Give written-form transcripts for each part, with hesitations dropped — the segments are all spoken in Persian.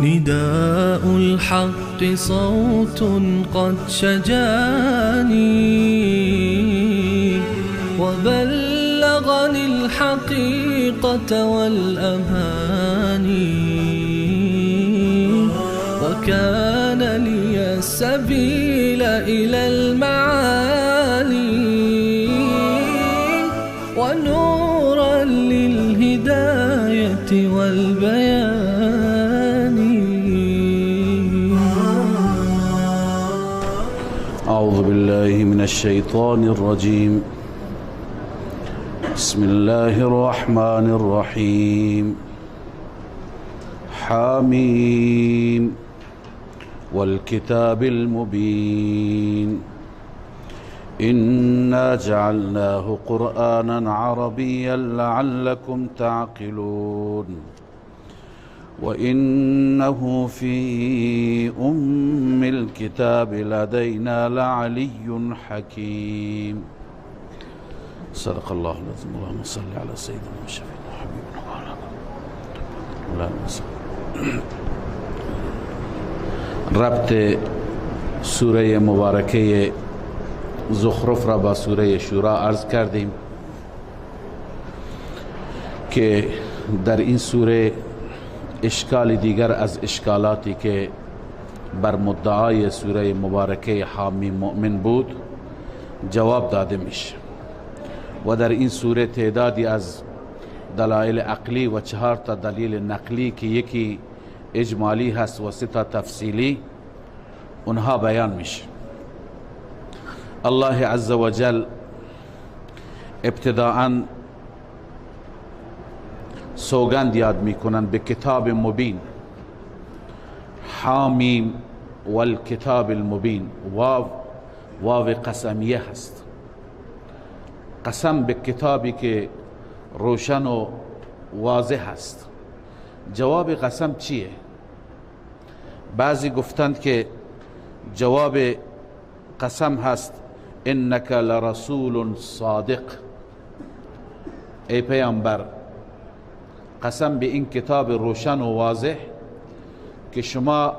نداء الحق صوت قد شجاني وبلغني الحقيقة والأماني وكان لي السبيل إلى المعالي ونورا للهداية والبيان. أعوذ بالله من الشيطان الرجيم. بسم الله الرحمن الرحيم. حميم والكتاب المبين إنا جعلناه قرآنا عربيا لعلكم تعقلون وإنه في أم الكتاب لدينا لعلي حكيم. صدق الله العظيم. اللهم صل على سيدنا وشفينا وحبيبنا اللهم صل. ربط سوره مبارکه زخرف را با سوره شورا عرض کردیم که در این سوره اشکال دیگر از اشکالاتی که بر مدعای سوره مبارکه حامیم مؤمن بود جواب داده میشه و در این سوره تعدادی از دلایل عقلی و 4 تا دلیل نقلی که یکی اجمالی هست و 3 تا تفصیلی اونها بیان میشه. الله عز و جل ابتداءً سوگند یاد میکنند به کتاب مبین. حامیم والکتاب المبین. واو قسمیه هست. قسم به کتابی که روشن و واضح هست. جواب قسم چیه؟ بعضی گفتند که جواب قسم هست انک لرسول صادق. ای پیامبر قسم به این کتاب روشن و واضح که شما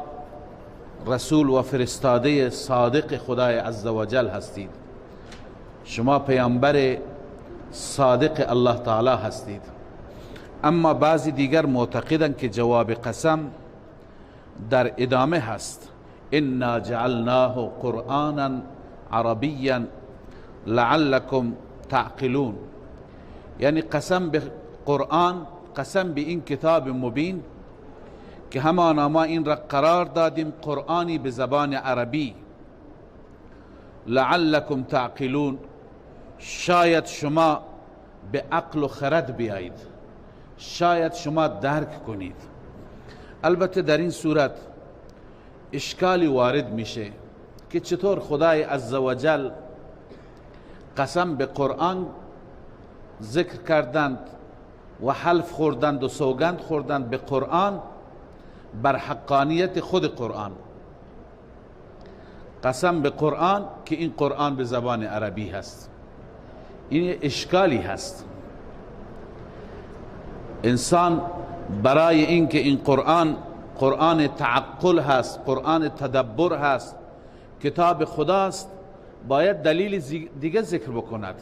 رسول و فرستاده صادق خدای عزوجل هستید. شما پیامبر صادق الله تعالی هستید. اما بعضی دیگر معتقدند که جواب قسم در ادامه هست. انا جعلناه قرآنا عربیا لعلكم تعقلون. یعنی قسم به قرآن، قسم به این کتاب مبین که همانا ما این را قرار دادیم قرآنی به زبان عربی. لعلكم تعقلون، شاید شما به عقل و خرد بیایید، شاید شما درک کنید. البته در این صورت اشکالی وارد میشه که چطور خدای عزوجل قسم به قرآن ذکر کردند و حلف خوردند و سوگند خوردند به قرآن بر حقانیت خود قرآن. قسم به قرآن که این قرآن به زبان عربی هست. این اشکالی هست. انسان برای اینکه این قرآن تعقل هست، قرآن تدبر هست، کتاب خداست، باید دلیل دیگر ذکر بکند،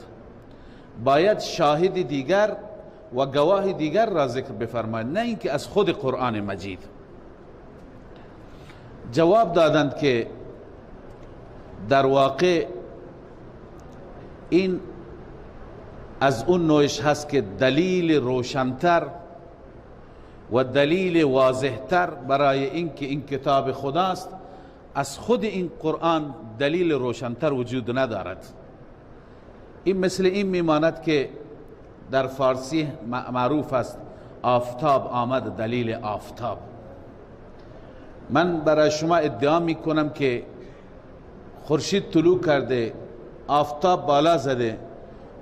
باید شاهد دیگر و گواه دیگر را ذکر بفرماید، نه اینکه از خود قرآن مجید. جواب دادند که در واقع این از اون نوعش هست که دلیل روشنتر و دلیل واضحتر برای اینکه این کتاب خداست از خود این قرآن دلیل روشنتر وجود ندارد. این مثل این میماند که در فارسی معروف است آفتاب آمد، دلیل آفتاب. من برای شما ادعا میکنم که خورشید طلوع کرده، آفتاب بالا زده،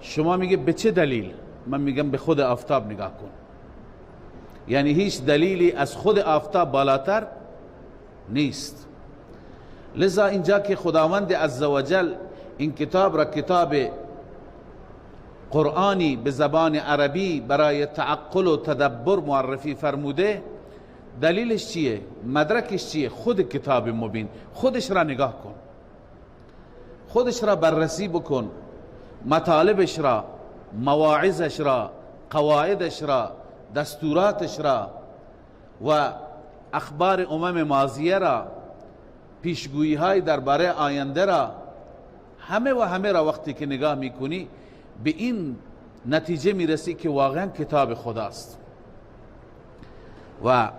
شما میگه به چه دلیل؟ من میگم به خود آفتاب نگاه کن. یعنی هیچ دلیلی از خود آفتاب بالاتر نیست. لذا اینجا که خداوند عزوجل این کتاب را کتاب قرآنی به زبان عربی برای تعقل و تدبر معرفی فرموده، دلیلش چیه؟ مدرکش چیه؟ خود کتاب مبین. خودش را نگاه کن، خودش را بررسی بکن، مطالبش را، مواعظش را، قواعدش را، دستوراتش را و اخبار ماضیه را، پیشگویی های درباره آینده را، همه را وقتی که نگاه میکنی به این نتیجه میرسی که واقعا کتاب خداست. و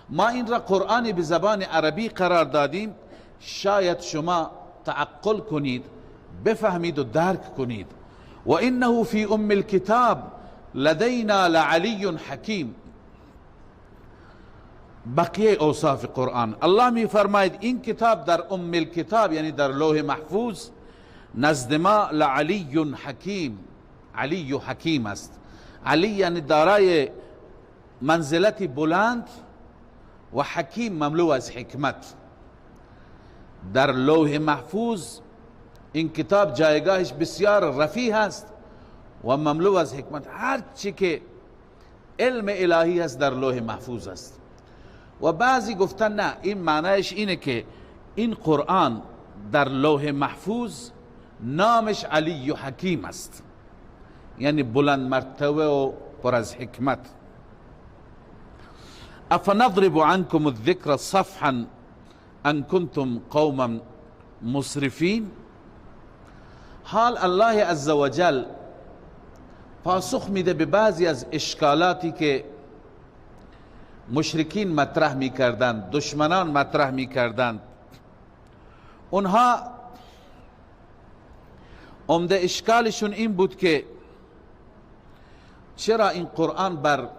ما این را قرآنی به زبان عربی قرار دادیم شاید شما تعقل کنید، بفهمید و درک کنید. و انه فی ام الكتاب لدینا لعلی حکیم. بقیه اوصاف قرآن الله می فرماید این کتاب در ام الکتاب یعنی در لوح محفوظ نزد ما لعلی حکیم. علی و حکیم است. علی یعنی دارای منزلتی بلند و حکیم مملو از حکمت. در لوح محفوظ این کتاب جایگاهش بسیار رفیع است و مملو از حکمت. هر چی که علم الهی است در لوح محفوظ است. و بعضی گفتن نه، این معنیش اینه که این قرآن در لوح محفوظ نامش علی و حکیم است، یعنی بلند مرتبه و پر از حکمت. افنضرب عنكم الذکر صفحا ان کنتم قوما مسرفین. حال الله عزوجل پاسخ میده به بعضی از اشکالاتی که مشرکین مطرح میکردند، دشمنان مطرح میکردند. اونها عمده اشکالشون این بود که چرا این قرآن بر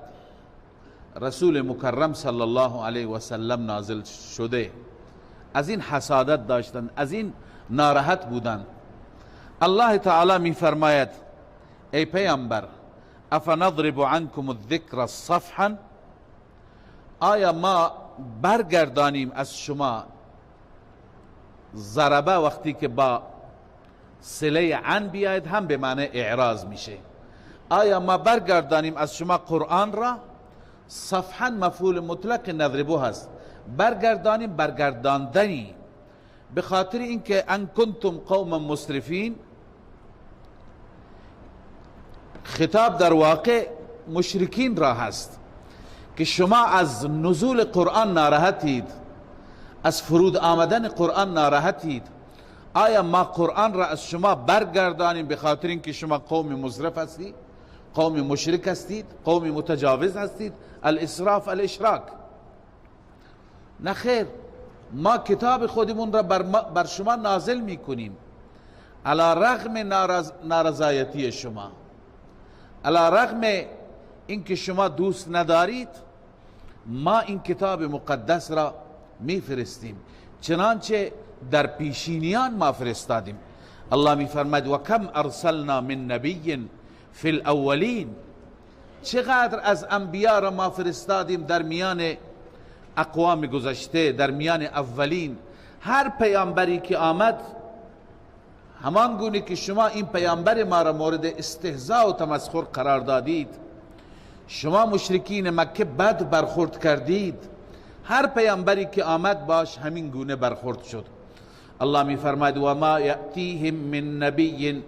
رسول مکرم صلی الله علیه و سلم نازل شده. از این حسادت داشتند، از این ناراحت بودند. الله تعالی می فرماید ای پیامبر افنضرب عنکم الذکر صفحا، آیا ما برگردانیم از شما ضربه وقتی که با صله عن بیاید هم به معنی اعراض میشه. آیا ما برگردانیم از شما قرآن را؟ صفحا مفعول مطلق نضربه هست. برگردانیم، برگرداندنی، به خاطر اینکه ان کنتم قوما مسرفین. خطاب در واقع مشرکین را هست که شما از نزول قرآن ناراحتید، از فرود آمدن قرآن ناراحتید. آیا ما قرآن را از شما برگردانیم به خاطر اینکه شما قوم مسرف هستید، قوم مشرک هستید، قوم متجاوز هستید، الاسراف الاشراک؟ نه خیر، ما کتاب خودمون را بر شما نازل میکنیم علی رغم نارضایتی شما، علی رغم اینکه شما دوست ندارید، ما این کتاب مقدس را میفرستیم، چنانچه در پیشینیان ما فرستادیم. الله میفرماید و کم ارسلنا من نبی فی الاولین. چقدر از انبیا را ما فرستادیم در میان اقوام گذشته، در میان اولین. هر پیامبری که آمد همان گونه که شما این پیامبر ما را مورد استهزاء و تمسخر قرار دادید، شما مشرکین مکه بد برخورد کردید، هر پیامبری که آمد باش همین گونه برخورد شد. الله می فرماید و ما یأتیهم من نبی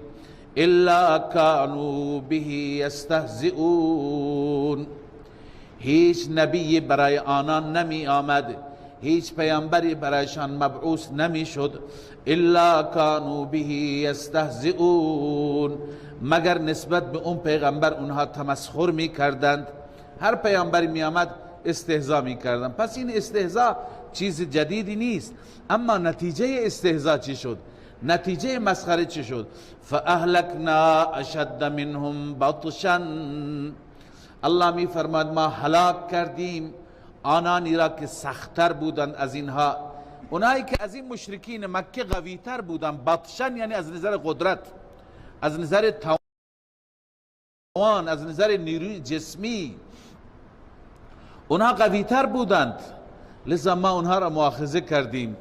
الا کانوا به یستهزئون. هیچ نبی برای آنان نمی آمد، هیچ پیامبری برایشان مبعوث نمی شد الا کانوا به یستهزئون، مگر نسبت به اون پیغمبر اونها تمسخر می کردند. هر پیامبری می آمد استهزا می کردند. پس این استهزا چیز جدیدی نیست. اما نتیجه استهزا چی شد؟ نتیجه مسخره چی شد؟ فاهلکنا اشد منهم بطشا. الله می فرماد ما هلاک کردیم آنانی را که سختتر بودند از اینها، اونایی که از این مشرکین مکه قویتر بودند. بطشن یعنی از نظر قدرت، از نظر توان، از نظر نیروی جسمی اونها قویتر بودند، لذا ما اونها را مؤاخذه کردیم.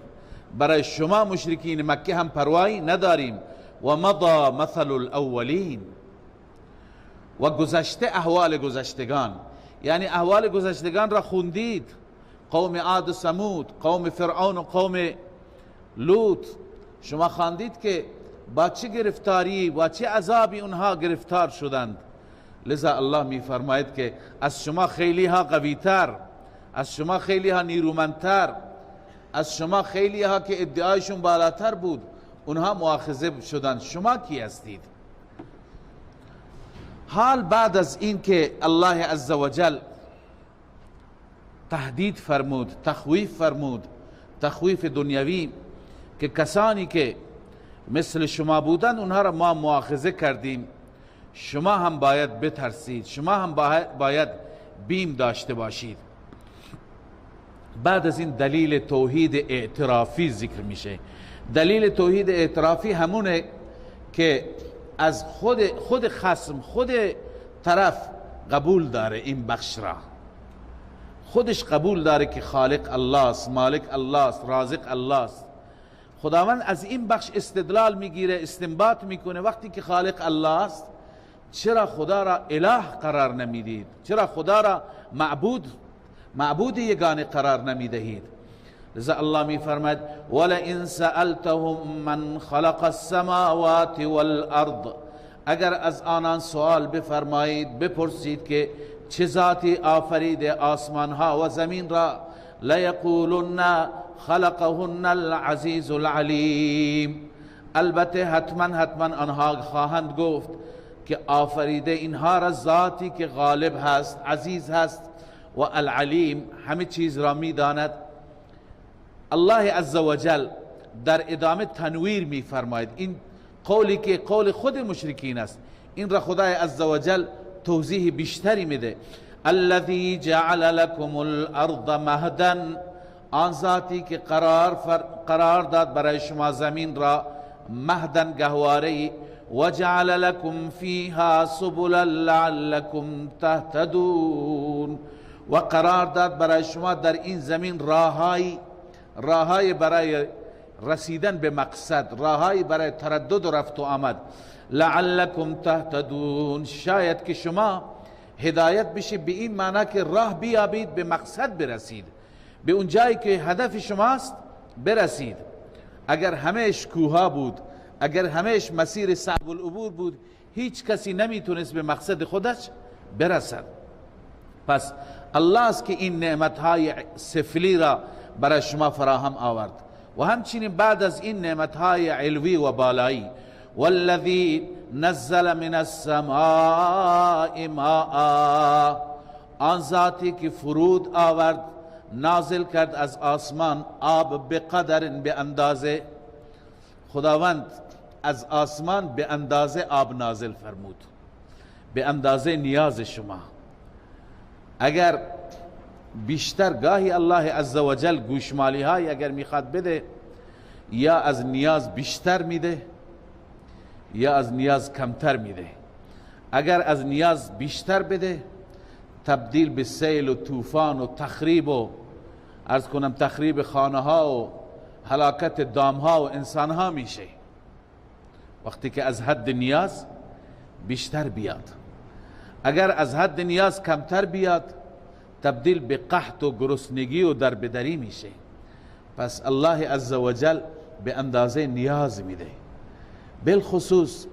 برای شما مشرکین مکه هم پروایی نداریم. و مضى مثل الاولین، و گذشته احوال گذشتگان، یعنی احوال گذشتگان را خوندید. قوم عاد و ثمود، قوم فرعون و قوم لوط، شما خواندید که با چه گرفتاری با چه عذابی اونها گرفتار شدند. لذا الله می فرماید که از شما خیلی ها قویتر، از شما خیلی ها نیرومندتر، از شما خیلی ها که ادعایشون بالاتر بود اونها مؤاخذه شدند. شما کی هستید؟ حال بعد از این که الله عزوجل تهدید فرمود، تخویف فرمود، تخویف دنیوی، که کسانی که مثل شما بودند اونها را ما مؤاخذه کردیم، شما هم باید بترسید، شما هم باید بیم داشته باشید. بعد از این دلیل توحید اعترافی ذکر میشه. دلیل توحید اعترافی همونه که از خود خصم، خود طرف قبول داره این بخش را، خودش قبول داره که خالق الله است، مالک الله است، رازق الله است. خداوند از این بخش استدلال میگیره، استنباط میکنه وقتی که خالق الله است چرا خدا را اله قرار نمیدید؟ چرا خدا را معبود یگانه قرار نمیدهید؟ لذا الله می فرماید ولئن سألتهم من خلق السماوات والارض، اگر از آنان سوال بفرمایید، بپرسید که چه ذاتی آفریده آسمان ها و زمین را، لیقولن خلقهن العزیز العلیم، البته حتما آنها خواهند گفت که آفریده اینها را ذاتی که غالب هست، عزیز هست و العلیم همه چیز را می داند. الله عزوجل در ادامه تنویر می فرماید. این قولی که قول خود مشرکین است، این را خدای عزوجل توضیح بیشتری میده. الذی جعل لكم الارض مهدا، آن ذاتی که قرار داد برای شما زمین را مهدا گهواره، و جعل لكم فیها سبلا لعلكم تهتدون، و قرار داد برای شما در این زمین راههای برای رسیدن به مقصد، راههای برای تردد و رفت و آمد. لعلكم تهتدون، شاید که شما هدایت بشه به این معنی که راه بیابید، به مقصد برسید، به اون جایی که هدف شماست برسید. اگر همهش کوها بود، اگر همهش مسیر صعب العبور بود، هیچ کسی نمیتونست به مقصد خودش برسد. پس الله است که این نعمتهای سفلی را برای شما فراهم آورد و همچنین بعد از این نعمتهای علوی و بالایی. والذی نزل من السماء ماء، آن ذاتی که فرود آورد، نازل کرد از آسمان آب، بقدر، به اندازه. خداوند از آسمان به اندازه آب نازل فرمود، به اندازه نیاز شما. اگر بیشتر، گاهی الله عزوجل گوشمالی های اگر میخواد بده، یا از نیاز بیشتر میده یا از نیاز کمتر میده. اگر از نیاز بیشتر بده، تبدیل به سیل و طوفان و تخریب و عرض کنم تخریب خانه ها و هلاکت دام ها و انسان ها میشه. وقتی که از حد نیاز بیشتر بیاد، اگر از حد نیاز کمتر بیاد، تبدیل به قحط و گرسنگی و دربدری میشه. پس الله عزوجل به اندازه نیاز میده. بالخصوص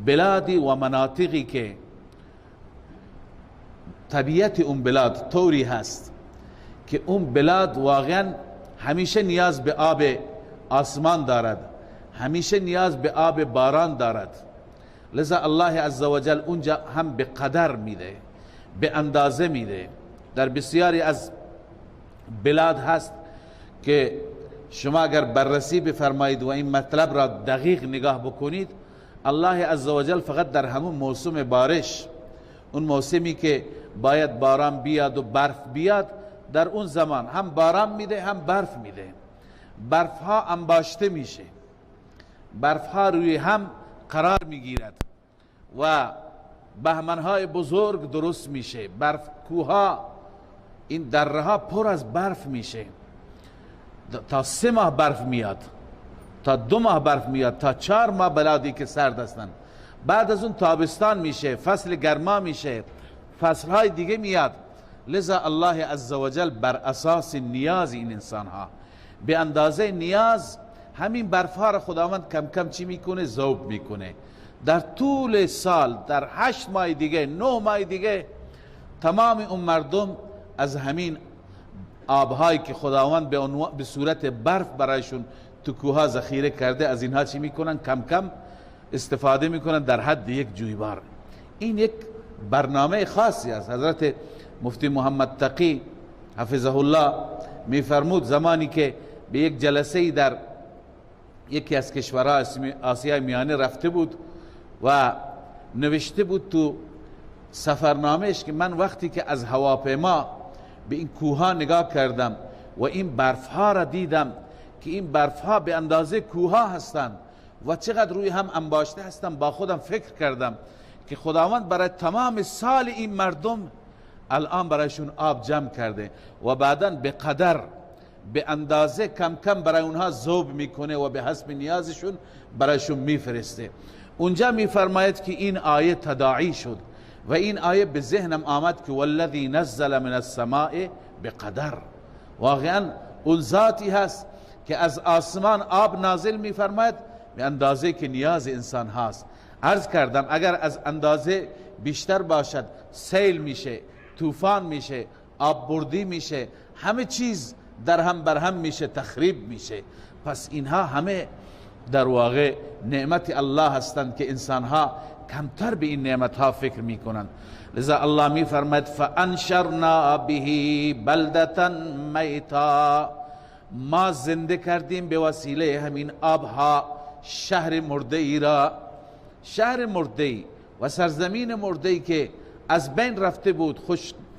بلادی و مناطقی که طبیعت اون بلاد طوری هست که اون بلاد واقعا همیشه نیاز به آب آسمان دارد، همیشه نیاز به آب باران دارد. لذا الله عزوجل اونجا هم به قدر میده، به اندازه میده. در بسیاری از بلاد هست که شما اگر بررسی بفرمایید و این مطلب را دقیق نگاه بکنید، الله عزوجل فقط در همون موسم بارش، اون موسمی که باید باران بیاد و برف بیاد، در اون زمان هم باران میده هم برف میده. برف ها انباشته میشه، برف ها روی هم قرار میگیرد و بهمن های بزرگ درست میشه. برف کوها، این دره ها پر از برف میشه. تا 3 ماه برف میاد، تا 2 ماه برف میاد، تا 4 ماه بلادی که سرد هستن. بعد از اون تابستان میشه، فصل گرما میشه، فصل های دیگه میاد. لذا الله عزوجل بر اساس نیاز این انسان ها، به اندازه نیاز همین برف ها را خداوند کم کم چی میکنه؟ ذوب میکنه. در طول سال، در 8 ماه دیگه، 9 ماه دیگه، تمام اون مردم از همین آبهایی که خداوند به صورت برف برایشون تو کوها ذخیره کرده، از اینها چی میکنن؟ کم کم استفاده میکنن در حد یک جویبار. این یک برنامه خاصی است. حضرت مفتی محمد تقی حفظه الله میفرمود زمانی که به یک جلسه در یکی از کشورهای آسیای میانه رفته بود و نوشته بود تو سفرنامهش که من وقتی که از هواپیما به این کوها نگاه کردم و این برف ها را دیدم که این برف ها به اندازه کوها هستند و چقدر روی هم انباشته هستند، با خودم فکر کردم که خداوند برای تمام سال این مردم الان برایشون آب جمع کرده و بعداً به قدر، به اندازه کم کم برای اونها ذوب میکنه و به حسب نیازشون برایشون میفرسته. اونجا میفرماید که این آیه تداعی شد و این آیه به ذهنم آمد که والذی نزل من السماء بقدر. واقعا اون ذاتی هست که از آسمان آب نازل میفرماید به اندازه که نیاز انسان هاست. عرض کردم اگر از اندازه بیشتر باشد سیل میشه، طوفان میشه، آب بردی میشه، همه چیز در هم بر هم میشه، تخریب میشه. پس اینها همه در واقع نعمت الله هستند که انسانها کمتر به این نعمت ها فکر میکنند. لذا الله میفرماید فانشرنا به بلدتا میتا، ما زنده کردیم به وسیله همین آبها شهر مرده ای را، شهر مرده ای و سرزمین مرده ای که از بین رفته بود،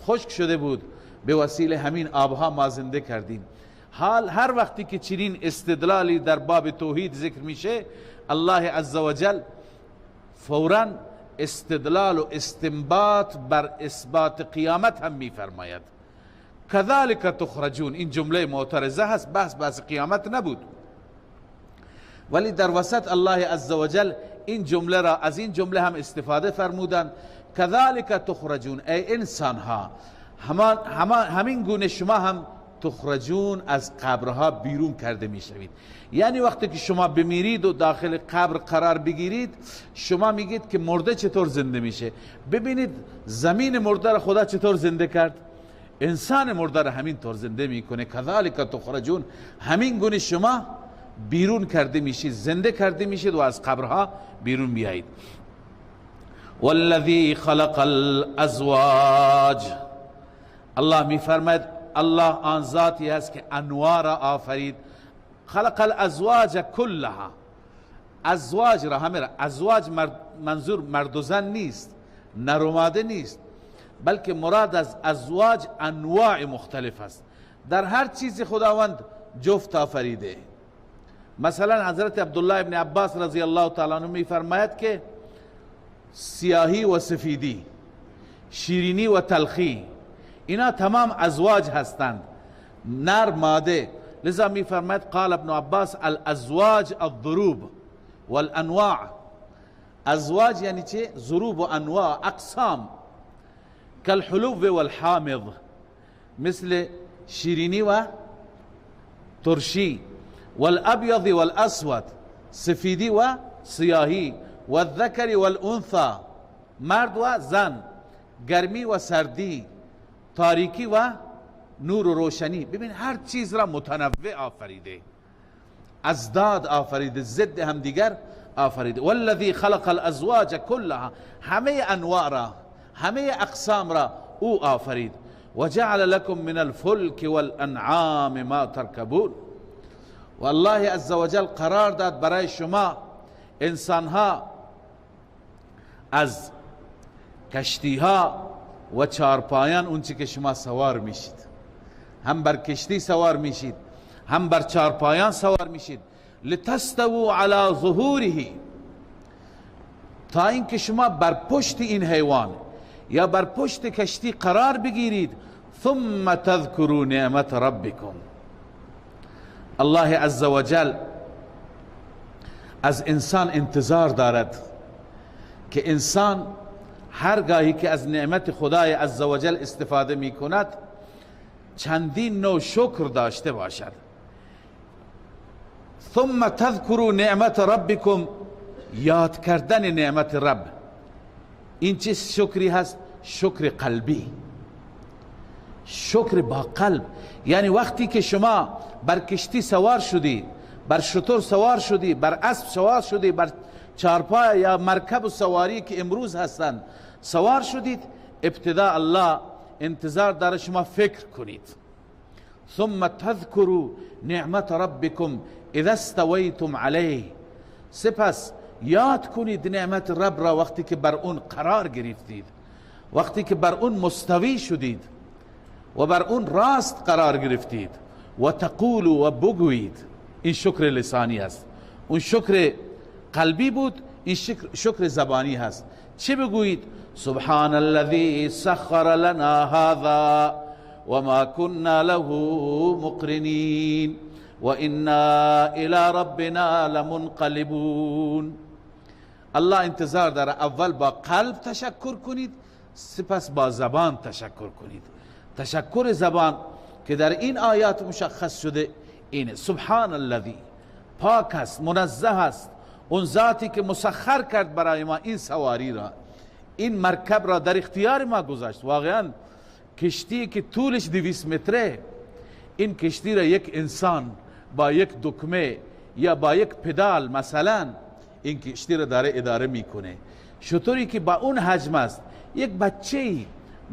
خشک شده بود، به وسیله همین آبها ما زنده کردیم. حال هر وقتی که چنین استدلالی در باب توحید ذکر میشه، الله عزوجل فوراً استدلال و استنباط بر اثبات قیامت هم میفرماید. کذالک تخرجون، این جمله معترضه هست، بحث قیامت نبود، ولی در وسط الله عزوجل این جمله را از این جمله هم استفاده فرمودند. کذالک تخرجون، ای انسان ها، همین گونه شما هم تخرجون از قبرها بیرون کرده میشوید. یعنی وقتی که شما بمیرید و داخل قبر قرار بگیرید، شما میگید که مرده چطور زنده میشه؟ ببینید زمین مرده را خدا چطور زنده کرد، انسان مرده را همین طور زنده میکنه. کذالک تخرجون، همین گونه شما بیرون کرده میشید، زنده کرده میشید و از قبرها بیرون بیایید. والذی خلق الازواج، الله میفرماید الله آن ذاتی است که انواع را آفرید. خلق الازواج کلها، ازواج را همه را. ازواج منظور مرد و زن نیست، نر و ماده نیست، بلکه مراد از ازواج انواع مختلف است. در هر چیزی خداوند جفت آفریده. مثلا حضرت عبدالله ابن عباس رضی الله تعالی عنه میفرماید که سیاهی و سفیدی، شیرینی و تلخی، اینا تمام ازواج هستند، نر ماده. لذا میفرماید قال ابن عباس الازواج الضروب والانواع. ازواج یعنی چه؟ ضروب و انواع، اقسام. کالحلو والحامض، مثل شیرینی و ترشی. والابیض والاسود، سفیدی و سیاهی. والذکر والانثى، مرد و زن، گرمی و سردی، تاریکی و نور و روشنی. ببین هر چیز را متنوع آفریده، ازداد آفریده، ضد هم دیگر آفریده. والذی خلق الازواج کلها، همه انواع را، همه اقسام را او آفرید. و جعل لكم من الفلك والانعام ما ترکبون، و الله عزوجل قرار داد برای شما انسانها از کشتیها و چارپایان اون چی که شما سوار میشید، هم بر کشتی سوار میشید هم بر چارپایان سوار میشید. لتستووا علی ظهوره، تا اینکه شما بر پشت این حیوان یا بر پشت کشتی قرار بگیرید. ثم تذکروا نعمت ربکم. الله عزوجل از انسان انتظار دارد که انسان هرگاهی که از نعمت خدای عزوجل استفاده می کند چندین نوع شکر داشته باشد. ثم تذکروا نعمت ربکم، یاد کردن نعمت رب. این چه شکری هست؟ شکر قلبی، شکر با قلب. یعنی وقتی که شما بر کشتی سوار شدی، بر شتر سوار شدی، بر اسب سوار شدی، بر چارپای یا مرکب و سواری که امروز هستند سوار شدید، ابتدا الله انتظار داره شما فکر کنید. ثم تذکروا نعمت ربکم اذا استویتم علیه، سپس یاد کنید نعمت رب را وقتی که بر اون قرار گرفتید، وقتی که بر اون مستوی شدید و بر اون راست قرار گرفتید. و تقولوا، و بگویید. این شکر لسانی است. اون شکر قلبی بود، این شکر زبانی هست. چه بگویید؟ سبحان الذي سخر لنا هذا وما كنا له مقرنين وإنا إلى ربنا لمنقلبون. الله انتظار داره اول با قلب تشکر کنید، سپس با زبان تشکر کنید. تشکر زبان که در این آیات مشخص شده اینه. سبحان الذی، پاک است، منزه است اون ذاتی که مسخر کرد برای ما این سواری را، این مرکب را در اختیار ما گذاشت. واقعا کشتی که طولش 200 متره، این کشتی را یک انسان با یک دکمه یا با یک پدال مثلا این کشتی را داره اداره میکنه. شتری که با اون حجم است، یک بچه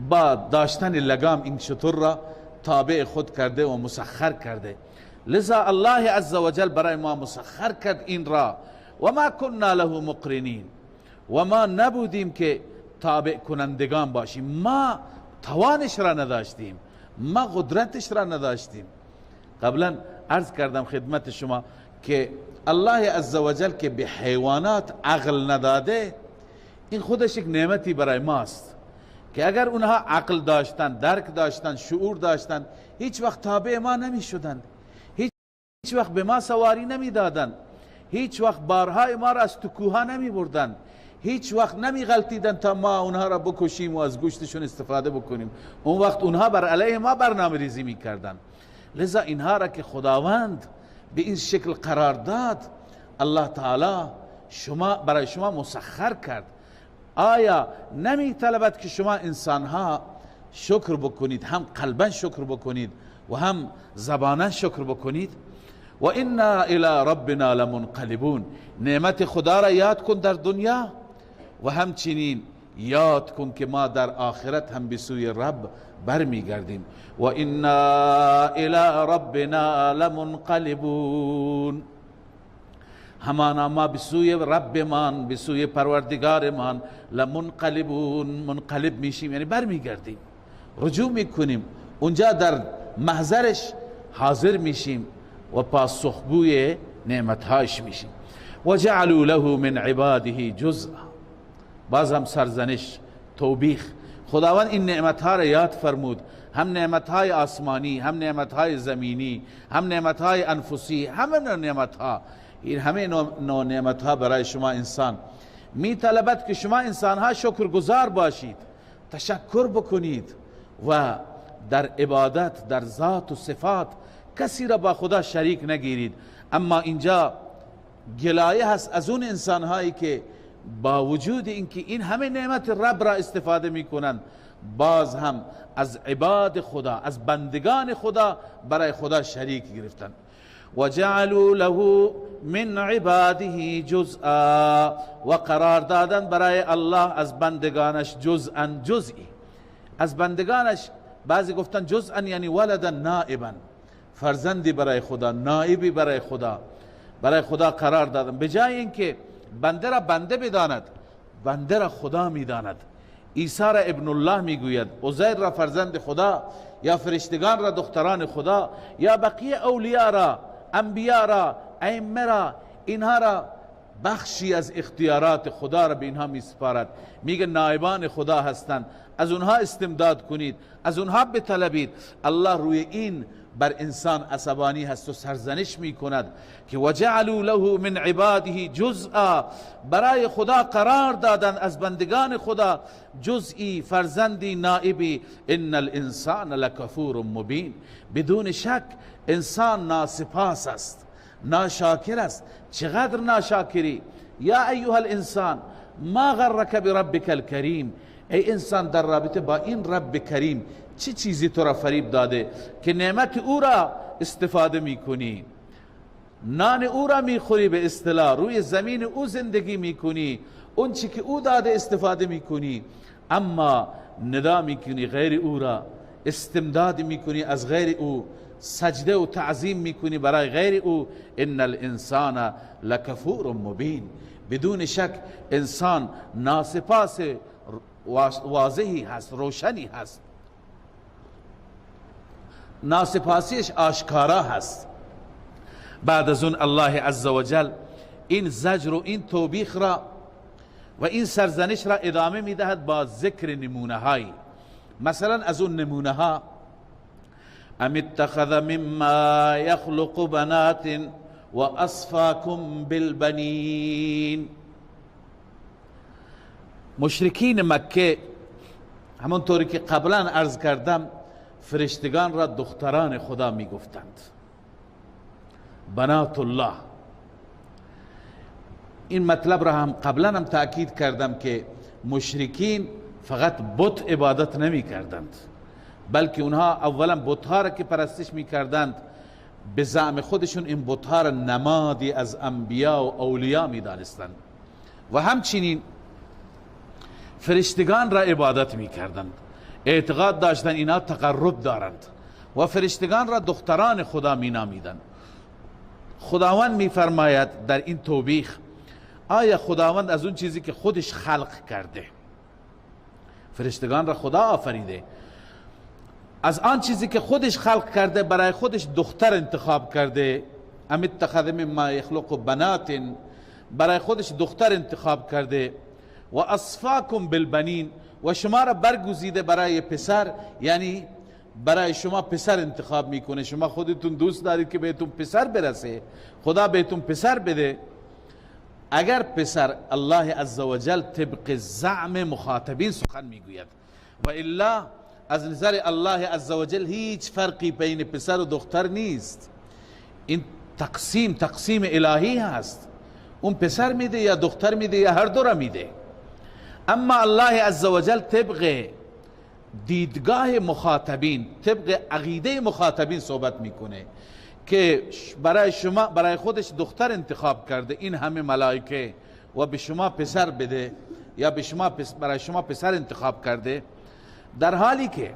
با داشتن لگام این شتر را تابع خود کرده و مسخر کرده. لذا الله عزوجل برای ما مسخر کرد این را. و ما كنا له مقرنین، و ما نبودیم که تابع کنندگان باشیم. ما توانش را نداشتیم، ما قدرتش را نداشتیم. قبلا عرض کردم خدمت شما که الله عزوجل که به حیوانات عقل نداده، این خودش یک نعمتی برای ماست که اگر اونها عقل داشتن، درک داشتن، شعور داشتن، هیچ وقت تابع ما نمی شدند، هیچ وقت به ما سواری نمی دادند، هیچ وقت بارهای ما را از تکوها نمی بردند، هیچ وقت نمی غلطیدن تا ما اونها را بکشیم و از گوشتشون استفاده بکنیم. اون وقت اونها بر علیه ما برنامه ریزی می کردن. لذا اینها را که خداوند به این شکل قرار داد، الله تعالی برای شما مسخر کرد. آیا نمی طلبد که شما انسانها شکر بکنید، هم قلبا شکر بکنید و هم زبانا شکر بکنید؟ و انا الی ربنا لمنقلبون. نعمت خدا را یاد کن در دنیا و همچنین یاد کن که ما در آخرت هم به سوی رب برمیگردیم. و انا الی ربنا لمنقلبون. همانا ما به سوی ربمان، به سوی پروردگارمان لمنقلبون، منقلب میشیم، یعنی برمیگردیم، رجوع میکنیم، اونجا در محضرش حاضر میشیم و پاسخگوی نعمتهاش میشیم. و جعلوا له من عباده جزءا. باز هم سرزنش، توبیخ. خداوند این نعمتها را یاد فرمود، هم نعمتهای آسمانی، هم نعمتهای زمینی، هم نعمتهای انفسی، همه نعمتها. این همه نوع نعمتها برای شما انسان می طلبد که شما انسانها شکرگزار باشید، تشکر بکنید و در عبادت، در ذات و صفات کسی را با خدا شریک نگیرید. اما اینجا گلایه هست از اون انسانهایی که با وجود اینکه این همه نعمت رب را استفاده می کنند، باز هم از عباد خدا، از بندگان خدا برای خدا شریک گرفتند. و جعلوا له من عباده جزءا. و قرار دادن برای الله از بندگانش جزءا، جزئی از بندگانش. بعضی گفتن جزءا یعنی ولدا نائبا، فرزندی برای خدا، نائبی برای خدا قرار دادن. به جای اینکه بنده را بنده بداند، بنده را خدا میداند. عیسی را ابن الله میگوید، عزیر را فرزند خدا، یا فرشتگان را دختران خدا، یا بقیه اولیاء را، انبیاء را، ائمه را، اینها را بخشی از اختیارات خدا را به اینها می سپارد. میگه نائبان خدا هستند، از اونها استمداد کنید، از اونها بطلبید. الله روی این بر انسان عصبانی هست و سرزنش می کند که وجعلوا له من عباده جزءا، برای خدا قرار دادن از بندگان خدا جزئی، فرزندی، نائبی. ان الانسان لکفور مبین، بدون شک انسان ناسپاس است، ناشاکر است. چقدر ناشاکری. یا ایها الانسان ما غرک بربک الکریم، ای انسان در رابطه با این رب کریم چه چیزی تو را فریب داده که نعمت او را استفاده میکنی، نان او را میخوری، به اصطلاح روی زمین او زندگی میکنی، اون چی که او داده استفاده میکنی، اما ندا میکنی غیر او را، استمداد میکنی از غیر او، سجده و تعظیم میکنی برای غیر او. ان الانسان لکفور مبین، بدون شک انسان ناسپاس واضحی هست، روشنی هست، ناسپاسیش آشکارا هست. بعد از اون الله عزوجل این زجر و این توبیخ را و این سرزنش را ادامه میدهد با ذکر نمونه هایی. مثلا از اون نمونه ها: ام اتخذ مما یخلق بنات و اصفاکم بالبنین. مشرکین مکه همونطوری که قبلا عرض کردم فرشتگان را دختران خدا می گفتند، بنات الله. این مطلب را هم قبلا هم تأکید کردم که مشرکین فقط بت عبادت نمی کردند، بلکه اونها اولا بتها را که پرستش می کردند به زعم خودشون این بتها را نمادی از انبیا و اولیاء می دانستند و همچنین فرشتگان را عبادت می کردند. اعتقاد داشتن اینا تقرب دارند و فرشتگان را دختران خدا می نامیدند. خداوند می فرماید در این توبیخ: آیا خداوند از اون چیزی که خودش خلق کرده، فرشتگان را خدا آفریده، از آن چیزی که خودش خلق کرده برای خودش دختر انتخاب کرده؟ ام اتخذ مما یخلق بنات، برای خودش دختر انتخاب کرده. و اصفاکم بالبنین، و شما را برگزیده برای پسر، یعنی برای شما پسر انتخاب میکنه. شما خودتون دوست دارید که بهتون پسر برسه، خدا بهتون پسر بده. اگر پسر، الله عزوجل طبق زعم مخاطبین سخن میگوید، و الا از نظر الله عزوجل هیچ فرقی بین پسر و دختر نیست. این تقسیم الهی هست، اون پسر میده یا دختر میده یا هر دو را میده. اما الله عزوجل طبق دیدگاه مخاطبین، طبق عقیده مخاطبین صحبت میکنه که برای شما، برای خودش دختر انتخاب کرده، این همه ملائکه، و به شما پسر بده، یا به شما برای شما پسر انتخاب کرده، در حالی که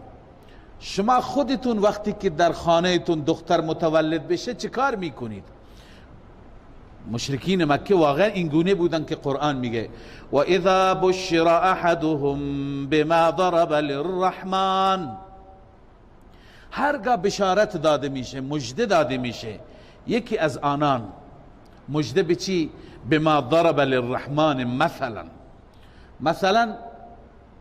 شما خودتون وقتی که در خانه تون دختر متولد بشه چه کار میکنید؟ مشرکین مکه واقعا این گونه بودن که قرآن میگه: و اذا بشر احدهم بما ضرب للرحمن، هرگاه بشارت داده میشه، مژده داده میشه یکی از آنان، مژده به چی؟ بما ضرب للرحمن مثلا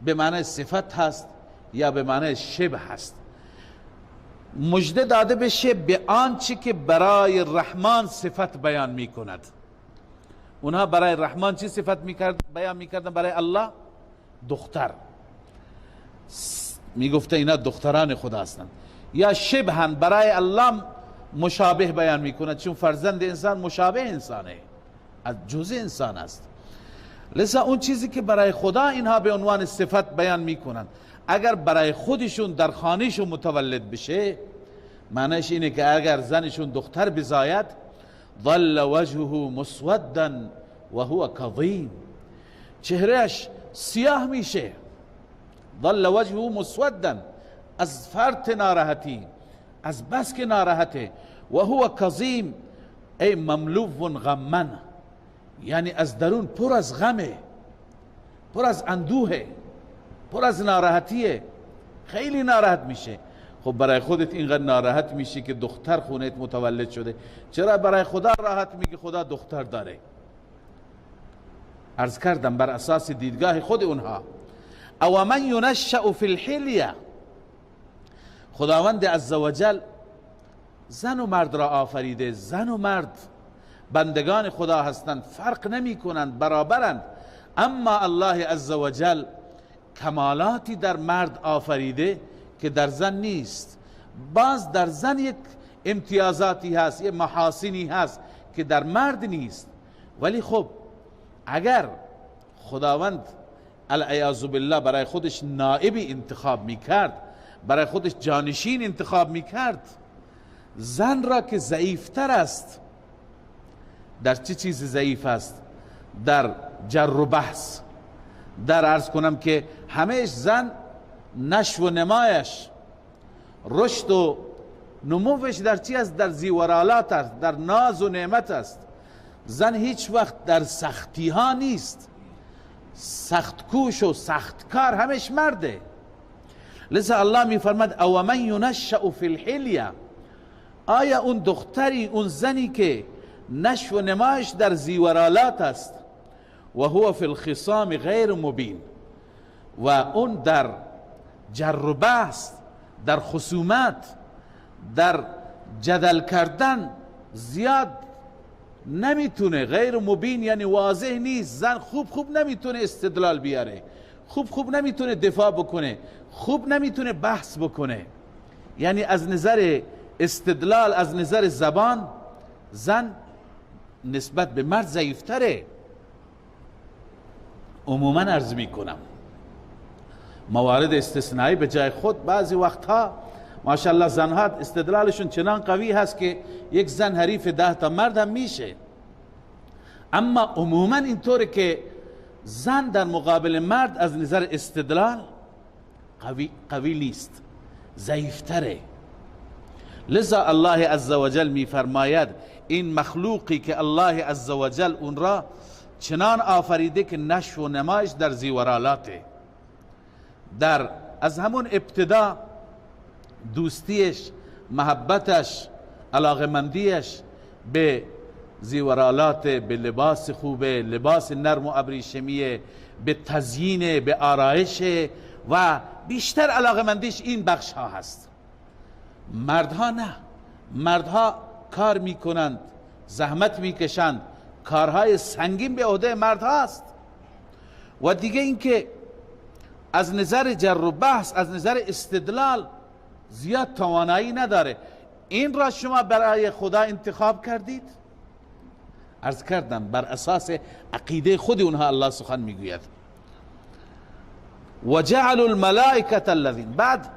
به معنی صفت هست یا به معنی شبه هست. مژده داده بشه به آنچه که برای رحمان صفت بیان میکند. اونها برای رحمان چی صفت بیان میکردن؟ برای الله دختر، میگفته اینا دختران خدا هستند. یا شبهن، برای الله مشابه بیان میکند، چون فرزند انسان مشابه انسانه، از جزء انسان است. لذا اون چیزی که برای خدا اینها به عنوان صفت بیان میکنند، اگر برای خودشون در خانهشون متولد بشه، معنیش اینه که اگر زنشون دختر بزاید، ظل وجهه مسودا و هو کظیم، چهرهش سیاه میشه. ظل وجهه مسودا، از فرط ناراحتی، از بس که ناراحته. و هو کظیم، ای مملو غما، یعنی از درون پر از غمه، پر از اندوهه، پر از ناراحتیه، خیلی ناراحت میشه. خب برای خودت اینقدر ناراحت میشی که دختر خونت متولد شده، چرا برای خدا راحت میگی خدا دختر داره؟ عرض کردم بر اساس دیدگاه خود اونها. او من ینشأ فی الحلیه، خداوند عزوجل زن و مرد را آفریده، زن و مرد بندگان خدا هستند، فرق نمی کنند، برابرند. اما الله عزوجل کمالاتی در مرد آفریده که در زن نیست. باز در زن یک امتیازاتی هست، یک محاسنی هست که در مرد نیست. ولی خب اگر خداوند العیاذ بالله برای خودش نائبی انتخاب میکرد، برای خودش جانشین انتخاب میکرد، زن را که ضعیفتر است، در چه چیز ضعیف است؟ در جر و بحث. در عرض کنم که همیش زن نشو و نمایش، رشد و نموش در چی است؟ در زیورالات است، در ناز و نعمت است. زن هیچ وقت در سختی ها نیست، سخت کوش و سخت کار همیش مرده. لذا الله می فرماد او من ینشأ فی الحلیه، آیا اون دختری، اون زنی که نشو و نمایش در زیورالات است، و هو فی الخصام غیر مبین، و اون در جر و بحث، در خصومت، در جدل کردن زیاد نمیتونه، غیر مبین یعنی واضح نیست. زن خوب نمیتونه استدلال بیاره، خوب نمیتونه دفاع بکنه، خوب نمیتونه بحث بکنه. یعنی از نظر استدلال، از نظر زبان، زن نسبت به مرد ضعیفتره. عموما عرض میکنم موارد استثنایی به جای خود، بعضی وقتها ماشاءالله زنها استدلالشون چنان قوی هست که یک زن حریف 10 تا مرد هم میشه. اما عموما اینطوره که زن در مقابل مرد از نظر استدلال قوی نیست، ضعیفتره. لذا الله عزوجل میفرماید این مخلوقی که الله عزوجل اون را چنان آفریده که نشو و نمایش در زیورالاته، در از همون ابتدا دوستیش، محبتش، علاقمندیش به زیورالات، به لباس خوبه، لباس نرم و ابریشمیه، به تزیین، به آرایش، و بیشتر علاقمندیش این بخش ها هست. مردها نه، مردها کار میکنند، زحمت میکشند، کارهای سنگین به عهده مردها است. و دیگه اینکه از نظر جر و بحث، از نظر استدلال زیاد توانایی نداره. این را شما برای خدا انتخاب کردید؟ عرض کردم بر اساس عقیده خود اونها الله سخن میگوید. و جعل الملائکة الذین، بعد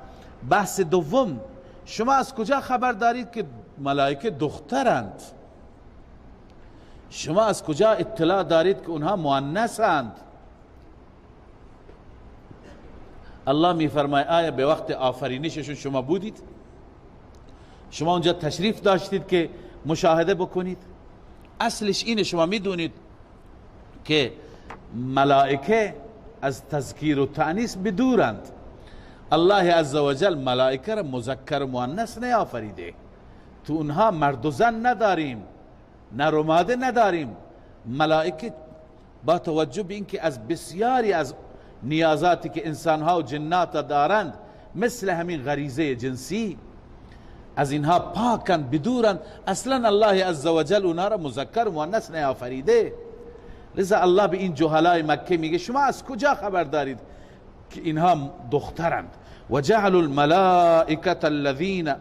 بحث دوم، شما از کجا خبر دارید که ملائکه دخترند؟ شما از کجا اطلاع دارید که اونها مؤنثند؟ الله می فرماید آیا به وقت آفرینششون شما بودید؟ شما اونجا تشریف داشتید که مشاهده بکنید؟ اصلش اینه، شما میدونید که ملائکه از تذکیر و تأنیث بدورند. الله عزوجل ملائکه را مذکر و مؤنث نیافریده. تو اونها مرد و زن نداریم، نر و ماده نداریم. ملائکه با توجه به اینکه از بسیاری از نیازاتی که انسانها و جنات دارند، مثل همین غریزه جنسی، از اینها پاکند، بدورند. اصلا الله عزوجل اونها را مذکر و مؤنث نیافریده. لذا الله به این جهلای مکه میگه شما از کجا خبر دارید که اینها دخترند؟ و جعل الملائکة الذین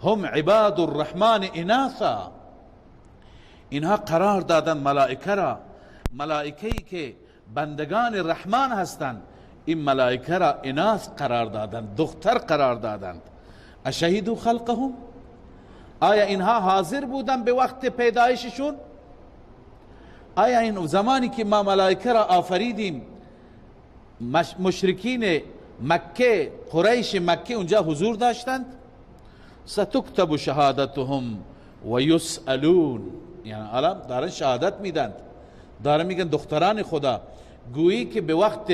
هم عباد الرحمن اناثا، اینها قرار دادن ملائکه را، ملائکه‌ای که بندگان رحمان هستند، این ملائکه را اناث قرار دادند، دختر قرار دادند. اشهدوا خلقهم، آیا اینها حاضر بودن به وقت پیدایششون؟ آیا این زمانی که ما ملائکه را آفریدیم مشرکین مکه، قریش مکه اونجا حضور داشتند؟ ستکتب شهادتهم و یسألون، یعنی الان دارن شهادت میدن، دارن میگن دختران خدا. گویی که به وقت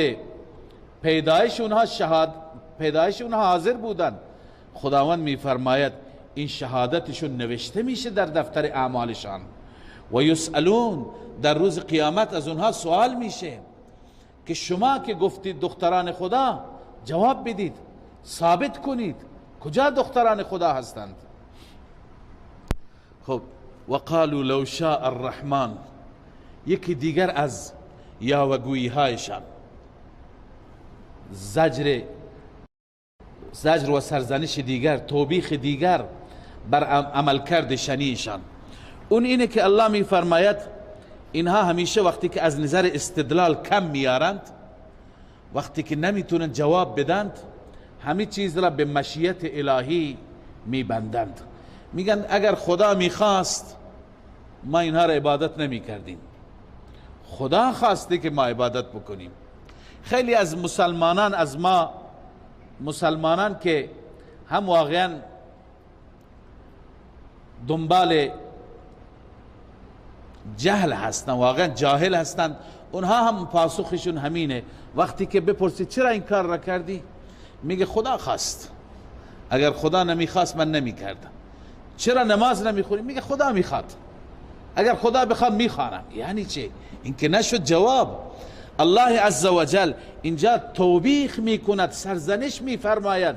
پیدایش اونها حاضر بودن. خداوند میفرماید این شهادتشون نوشته میشه در دفتر اعمالشان. و یسألون، در روز قیامت از اونها سوال میشه که شما که گفتید دختران خدا، جواب بدید، ثابت کنید کجا دختران خدا هستند. خب و قالوا لو شاء الرحمن، یکی دیگر از یاوه‌گویی هایشان، زجر و سرزنش دیگر، توبیخ دیگر بر عملکرد شنیشان، اون اینه که الله می فرماید اینها همیشه وقتی که از نظر استدلال کم میارند، وقتی که نمیتونن جواب بدند، همه چیز را به مشیت الهی میبندند. میگن اگر خدا میخواست ما اینها را عبادت نمی کردیم، خدا خواسته که ما عبادت بکنیم. خیلی از مسلمانان که هم واقعا دنبال جهل هستن، واقعا جاهل هستن، اونها هم پاسخشون همینه. وقتی که بپرسید چرا این کار را کردی، میگه خدا خواست، اگر خدا نمیخواست من نمیکردم. چرا نماز نمیخونی، میگه خدا میخواد، اگر خدا بخواد میخوانم. یعنی چه؟ این که نشد جواب. الله عزوجل اینجا توبیخ میکند، سرزنش میفرماید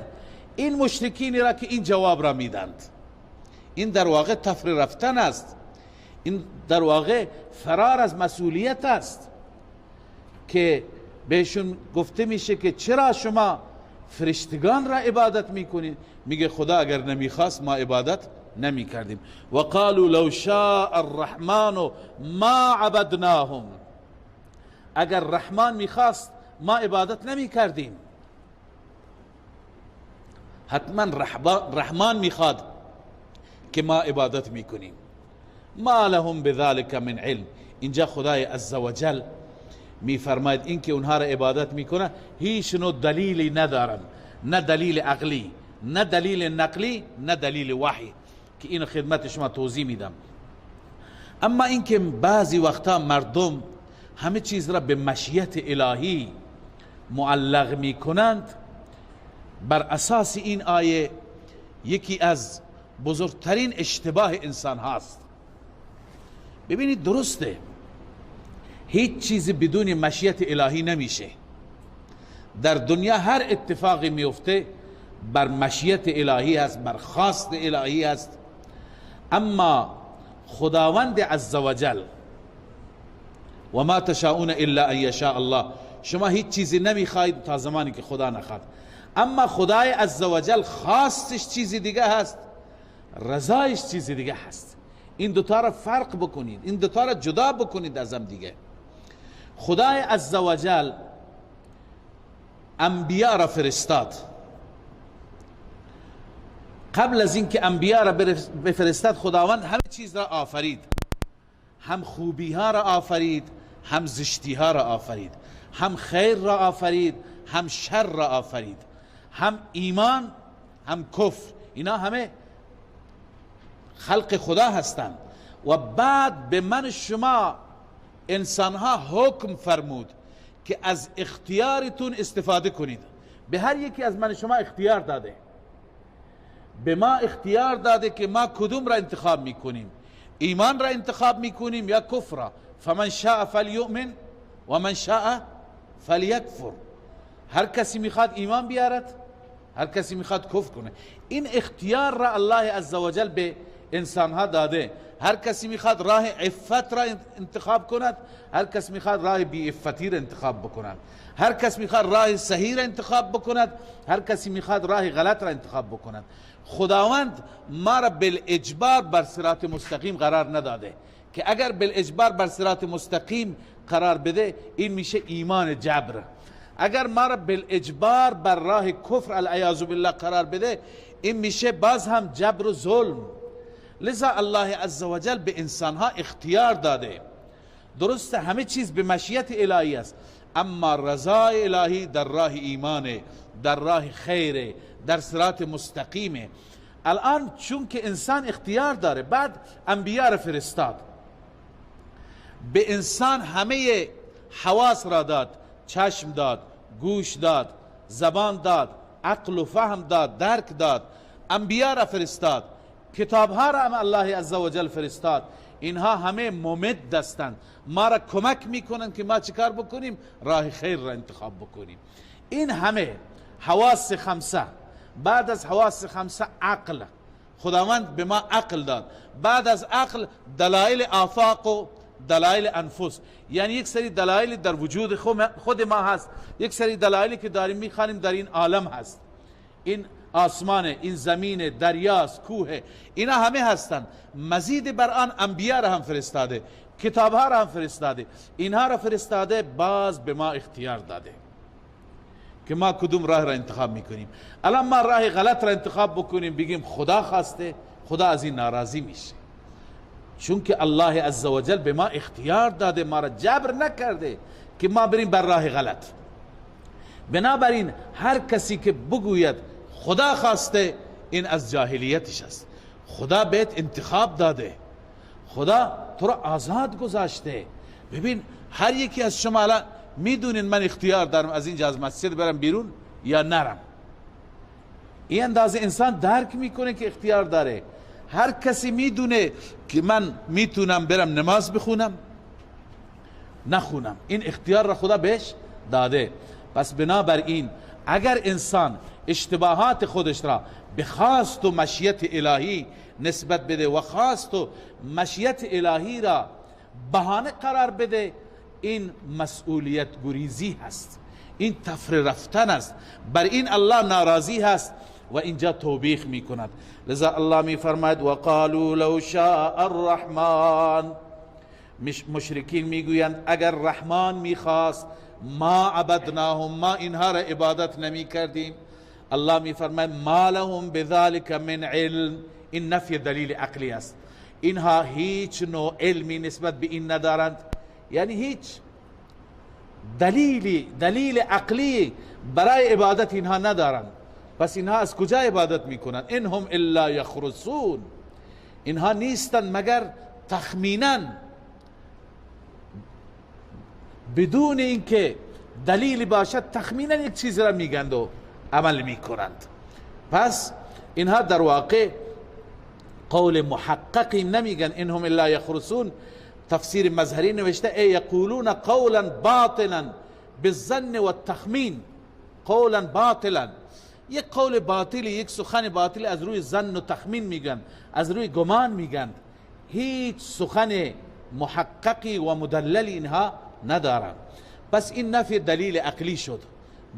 این مشرکینی را که این جواب را میدند. این در واقع تفره رفتن است، این در واقع فرار از مسئولیت است که بهشون گفته میشه که چرا شما فرشتگان را عبادت میکنید، میگه خدا اگر نمیخواست ما عبادت نمیکردیم. و قالوا لو شاء الرحمن ما عبدناهم، اگر رحمان میخواست ما عبادت نمیکردیم. حتما رحمان میخواد که ما عبادت میکنیم. ما لهم بذلك من علم، اینجا خدای عزوجل میفرماید این که اونها را عبادت میکنه هیچ نوع دلیلی ندارن، نه دلیل عقلی، نه دلیل نقلی، نه دلیل وحی، که این خدمت شما توضیح میدم. اما این که بعضی وقتا مردم همه چیز را به مشیت الهی معلق میکنند، بر اساس این آیه یکی از بزرگترین اشتباه انسان هاست. ببینید درسته هیچ چیز بدون مشیت الهی نمیشه. در دنیا هر اتفاقی میفته بر مشیت الهی است، بر خواست الهی است. اما خداوند عزوجل و ما تشاءون الا ان یشاء الله، شما هیچ چیزی نمیخواید تا زمانی که خدا نخواد. اما خدای عزوجل خواستش چیزی دیگه هست، رضایش چیزی دیگه هست. این دوتا را فرق بکنید، این دوتا را جدا بکنید از هم دیگه. خدای عزوجل انبیاء را فرستاد. قبل از اینکه انبیاء را بفرستاد خداوند همه چیز را آفرید، هم خوبی ها را آفرید، هم زشتی ها را آفرید، هم خیر را آفرید، هم شر را آفرید، هم ایمان هم کفر. اینا همه خلق خدا هستند. و بعد به من شما انسان ها حکم فرمود که از اختیارتون استفاده کنید. به هر یکی از من شما اختیار داده، به ما اختیار داده که ما کدوم را انتخاب میکنیم، ایمان را انتخاب میکنیم یا کفر را. فمن شاء فلیؤمن و من شاء فلیکفر. هر کسی میخواد ایمان بیارد، هر کسی میخواد کفر کنه. این اختیار را الله عزوجل به انسان ها داده. هر کسی میخواد راه عفت را انتخاب کند، هر کس میخواد راه بی عفتی را انتخاب بکند، هر کس میخواد راه صحیح را انتخاب بکند، هر کسی میخواد راه غلط را انتخاب بکند. خداوند ما را بالاجبار بر صراط مستقیم قرار نداده که اگر بالاجبار بر صراط مستقیم قرار بده این میشه ایمان جبر. اگر ما را بالاجبار بر راه کفر العیاذ بالله قرار بده این میشه باز هم جبر و ظلم. لذا الله عزوجل به انسانها اختیار داده. درسته همه چیز به مشیت الهی است، اما رضای الهی در راه ایمانه، در راه خیره، در صراط مستقیمه. الان چون که انسان اختیار داره، بعد انبیاء را فرستاد، به انسان همه حواس را داد، چشم داد، گوش داد، زبان داد، عقل و فهم داد، درک داد، انبیا را فرستاد، کتاب ها را هم الله عزوجل فرستاد. اینها همه ممد هستند، ما را کمک میکنند که ما چیکار بکنیم؟ راه خیر را انتخاب بکنیم. این همه حواس خمسه، بعد از حواس خمسه عقل، خداوند به ما عقل داد. بعد از عقل دلایل آفاق و دلایل انفس، یعنی یک سری دلایل در وجود خود ما هست، یک سری دلایلی که داریم میخوانیم در این عالم هست. این آسمان، این زمین، دریاست، کوه، اینا همه هستند. مزید بر آن انبیا را هم فرستاده، کتاب ها را هم فرستاده. اینها را فرستاده، باز به ما اختیار داده که ما کدوم راه را انتخاب میکنیم. الان ما راه غلط را انتخاب بکنیم، بگیم خدا خواسته، خدا از این ناراضی میشه، چون که الله عزوجل به ما اختیار داده، ما را جبر نکرده که ما بریم بر راه غلط. بنابراین هر کسی که بگوید خدا خواسته، این از جاهلیتش است. خدا بهت انتخاب داده، خدا تو را آزاد گذاشته. ببین هر یکی از شما الان میدونین من اختیار دارم از اینجا از مسجد برم بیرون یا نرم. این اندازه انسان درک میکنه که اختیار داره. هر کسی میدونه که من میتونم برم نماز بخونم نخونم، این اختیار را خدا بهش داده. پس بنابراین اگر انسان اشتباهات خودش را به خواست و مشیت الهی نسبت بده و خواست و مشیت الهی را بهانه قرار بده، این مسئولیت گریزی هست، این تفره رفتن است، بر این الله ناراضی هست و اینجا توبیخ می کند. لذا الله می فرماید وقالوا لو شاء الرحمن، مشرکین می گویند اگر رحمان می خواست ما عبدناهم، ما اینها را عبادت نمی کردیم. الله می فرماید ما لهم بذلك من علم، این نفی دلیل عقلی است. اینها هیچ نوع علمی نسبت به این ندارند، یعنی هیچ دلیل عقلی برای عبادت اینها ندارند. پس اینها از کجا عبادت میکنند؟ انهم الا یخرصون، اینها نیستند مگر تخمینا، بدون اینکه دلیل باشد تخمینا یک چیز را میگند و عمل میکنند. پس اینها در واقع قول محققی نمیگن انهم الا یخرصون. تفسیر مظهری نوشته ای یقولون قولا باطلا بالظن والتخمین، قولا باطلا، یک قول باطلی، یک سخن باطلی از روی ظن و تخمین میگن، از روی گمان میگن، هیچ سخن محققی و مدللی اینها ندارن. پس این نفی دلیل عقلی شد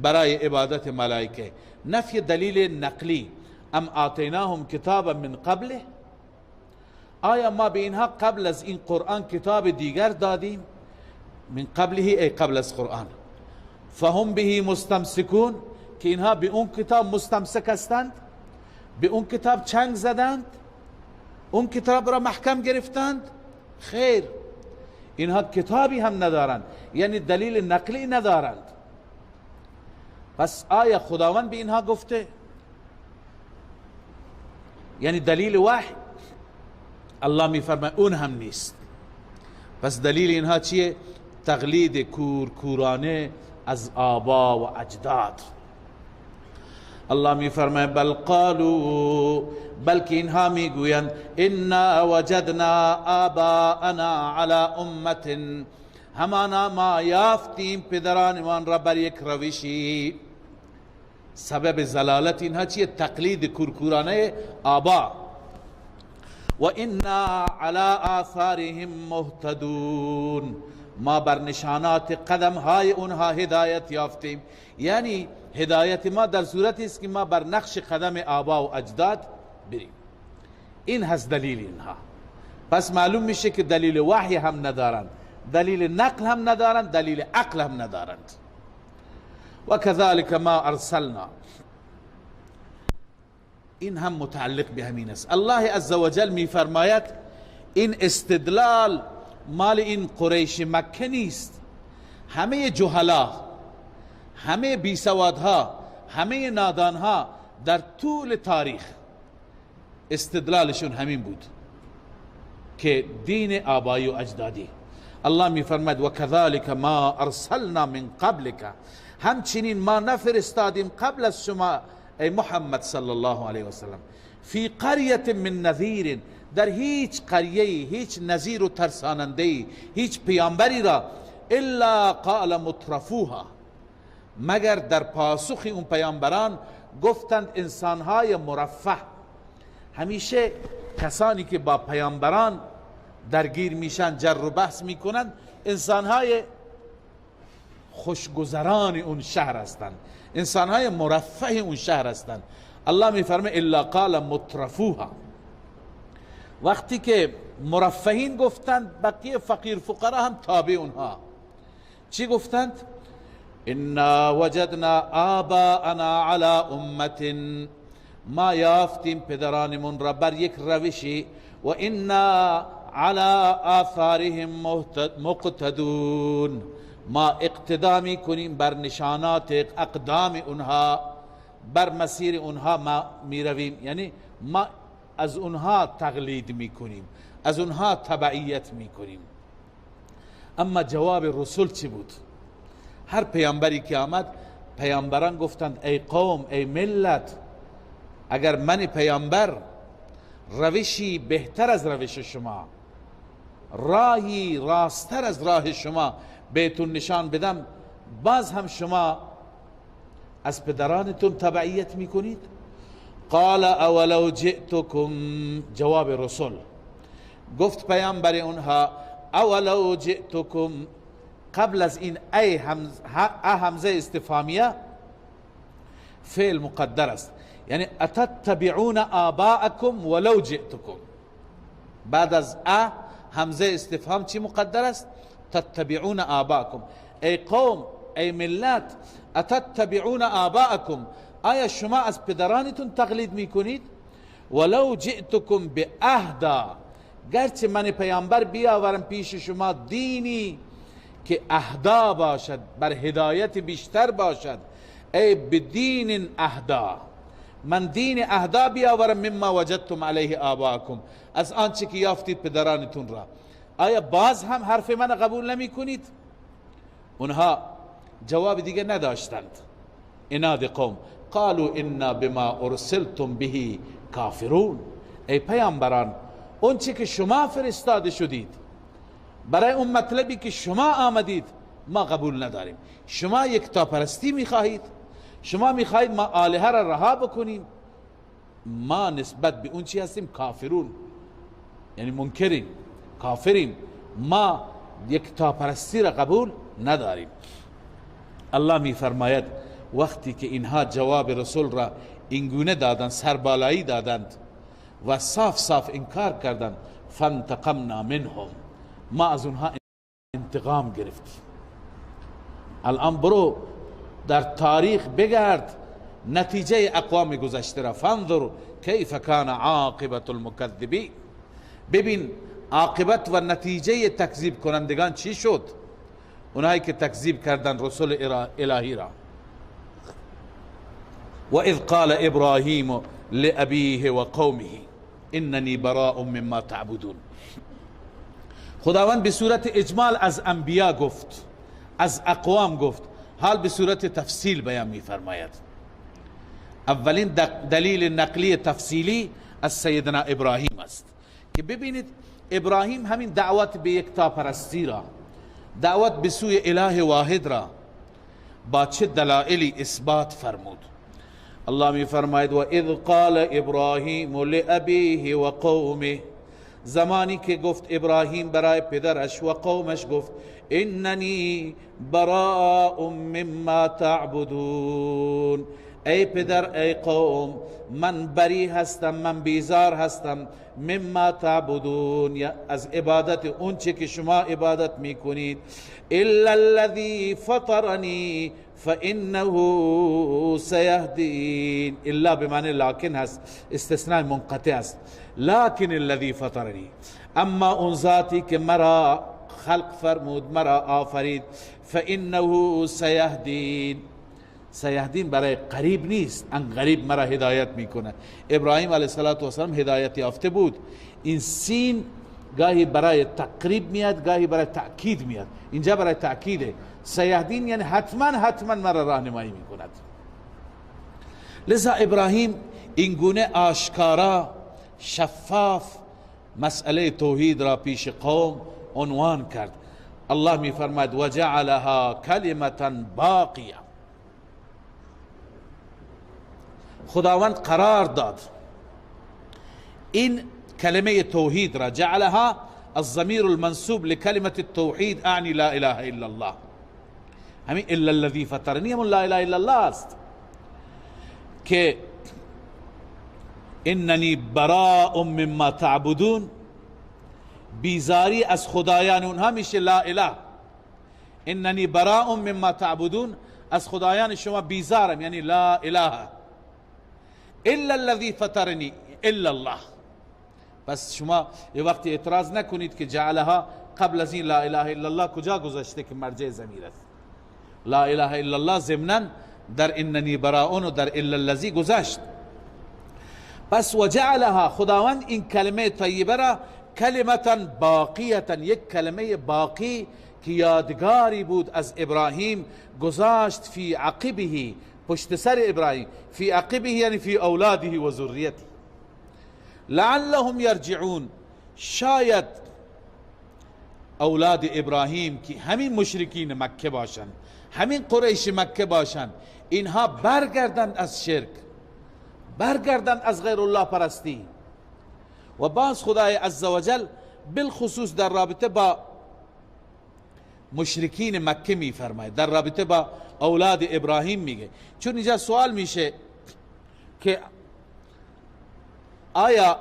برای عبادت ملائکه. نفی دلیل نقلی، ام آتیناهم کتابا من قبله، آیا ما به اینها قبل از این قرآن کتاب دیگر دادیم؟ من قبله ای قبل از قرآن، فهم به مستمسکون، که اینها به اون کتاب مستمسک هستند، به اون کتاب چنگ زدند، اون کتاب را محکم گرفتند؟ خیر، اینها کتابی هم ندارند، یعنی دلیل نقلی ندارند. پس آیا خداوند به اینها گفته؟ یعنی دلیل وحی؟ الله می فرماید اون هم نیست. پس دلیل اینها چیه؟ تقلید کورکورانه از آبا و اجداد. الله می فرماید بل قالوا، بلکه اینها می گویند انا وجدنا آباءنا علی امت، همانا ما یافتیم پدرانمان را بر یک روشی. سبب زلالت اینها چیه؟ تقلید کورکورانه آبا. و انا علی آثارهم مهتدون، ما بر نشانات قدم های اونها هدایت یافتیم. یعنی هدایت ما در صورتی است که ما بر نقش قدم آبا و اجداد بریم. این هست دلیل اینها. پس معلوم میشه که دلیل وحی هم ندارند، دلیل نقل هم ندارند، دلیل عقل هم ندارند. و کذالک ما ارسلنا، این هم متعلق به همین است. الله عزوجل می فرماید این استدلال مال این قریش مکه نیست. همه جهلا، همه بیسوادها، همه نادانها در طول تاریخ استدلالشون همین بود که دین آبایی و اجدادی. الله میفرماید و کذالک ما ارسلنا من قبلک، همچنین ما نفرستادیم قبل از شما ای محمد صلی الله علیه و سلم، فی قریة من نذیر، در هیچ قریه هیچ نذیر و ترساننده هیچ پیامبری را الا قال مترفوها، مگر در پاسخ اون پیامبران گفتند انسانهای مرفه. همیشه کسانی که با پیامبران درگیر میشن، جر و بحث میکنند، انسانهای خوشگذران اون شهر هستند، انسانهای مرفه اون شهر هستند. الله میفرمه الا قال مترفوها، وقتی که مرفهین گفتند بقیه فقیر فقرا هم تابع اونها چی گفتند؟ انا وجدنا آباءنا على امت، ما یافتیم پدرانمون را بر یک روشی، و انا على آثارهم مقتدون، ما اقتدا می کنیم بر نشانات اقدام اونها، بر مسیر اونها ما می رویم، یعنی ما از اونها تقلید می کنیم، از اونها تبعیت می کنیم. اما جواب رسول چی بود؟ هر پیامبری که آمد پیامبران گفتند ای قوم، ای ملت، اگر من پیامبر روشی بهتر از روش شما، راهی راستر از راه شما بهتون نشان بدم، باز هم شما از پدرانتون تبعیت میکنید؟ قال اولو جئتكم، جواب رسول گفت پیامبر اونها اولو جئتكم، قبل از این ای همزه استفهامیه فعل مقدر است، یعنی اتتبعون آباءکم ولو جئتكم، بعد از همزه استفهام چی مقدر است؟ تتبعون آباءکم، ای قوم، ای ملت، اتتبعون آباءکم، آیا شما از پدرانتون تقلید میکنید؟ ولو جئتكم باهدا، گرچه من پیامبر بیاورم پیش شما دینی که اهدا باشد، بر هدایت بیشتر باشد، ای بدین اهدا، من دین اهدا بیاورم مما وجدتم علیه آباءکم، از آنچه که یافتید پدرانتون را، آیا باز هم حرف من قبول نمی کنید؟ اونها جواب دیگه نداشتند. اناد قوم قالوا انا بما ارسلتم به کافرون، ای پیامبران اون چه که شما فرستاده شدید برای اون مطلبی که شما آمدید ما قبول نداریم. شما یکتاپرستی میخواهید، شما میخواهید ما آلهه را رها بکنیم، ما نسبت به اون چی هستیم کافرون، یعنی منکرین، کافرین، ما یکتاپرستی را قبول نداریم. الله میفرماید وقتی که اینها جواب رسول را اینگونه دادند، سربالایی دادند و صاف صاف انکار کردند، فانتقمنا منهم، ما از اونها انتقام گرفتیم. الان برو در تاریخ بگرد نتیجه اقوام گذشته را، فانظر کیف کان عاقبت المکذبین، ببین عاقبت و نتیجه تکذیب کنندگان چی شد، اونایی که تکذیب کردن رسول الهی را. و اذ قال ابراهیم لابیه و قومه اننی براء مما تعبدون، خداوند به صورت اجمال از انبیا گفت، از اقوام گفت، حال به صورت تفصیل بیان می فرماید. اولین دلیل نقلی تفصیلی از سیدنا ابراهیم است که ببینید ابراهیم همین دعوت به یکتاپرستی را، دعوت به سوی اله واحد را با چه دلائلی اثبات فرمود. الله می فرماید و اذ قال ابراهیم لابیه و قومه، زمانی که گفت ابراهیم برای پدرش و قومش گفت اننی براء مما تعبدون، ای پدر ای قوم من بری هستم، من بیزار هستم، مما تعبدون از عبادت اون چه که شما عبادت میکنید، الا الذي فطرنی فانه سيهدين، الا بمعنی لكن هست، استثناء منقطع است، لكن الذي فطرنی، اما اون ذاتی که مرا خلق فرمود، مرا آفرید، فانه سيهدين، سیهدین برای قریب نیست، ان قریب مرا هدایت میکنه. ابراهیم علیه السلام هدایت یافته بود، این سین گاهی برای تقریب میاد، گاهی برای تأکید میاد. اینجا برای تأکیده. سیهدین یعنی حتما مرا راهنمایی میکند. لذا ابراهیم این گونه آشکارا شفاف مسئله توحید را پیش قوم عنوان کرد. الله میفرماید و جعلها کلمتا باقیه، خداوند قرار داد این کلمه توحید را. جعلها الضمیر المنسوب لكلمة التوحید اعنی لا اله الا الله، همین الا الذی فطرنی همون لا اله الا الله است که اننی براء مما تعبدون، بیزاری از خدایان اونها میشه لا اله. اننی براء مما تعبدون، از خدایان شما بیزارم، یعنی لا اله الا الذی فطرنی الا الله. پس شما یه وقتی اعتراض نکنید که جعلها قبل از این لا اله الا الله کجا گذاشته که مرجع ضمیر است. لا اله الا الله ضمناً در اننی براء و در الا الذی گذاشت. پس و جعلها، خداوند این کلمه طیبه را کلمتا باقیتا، یک کلمه باقی که یادگاری بود از ابراهیم، گذاشت فی عقبه، پشت سر ابراهیم. فی عقبه یعنی فی اولاده و ذریته، لعلهم یرجعون، شاید اولاد ابراهیم که همین مشرکین مکه باشند، همین قریش مکه باشند، اینها برگردند از شرک، برگردند از غیر الله پرستی. و باز خدای عزوجل بالخصوص در رابطه با مشرکین مکه میفرماید، در رابطه با اولاد ابراهیم میگه. چون اینجا سوال میشه که آیا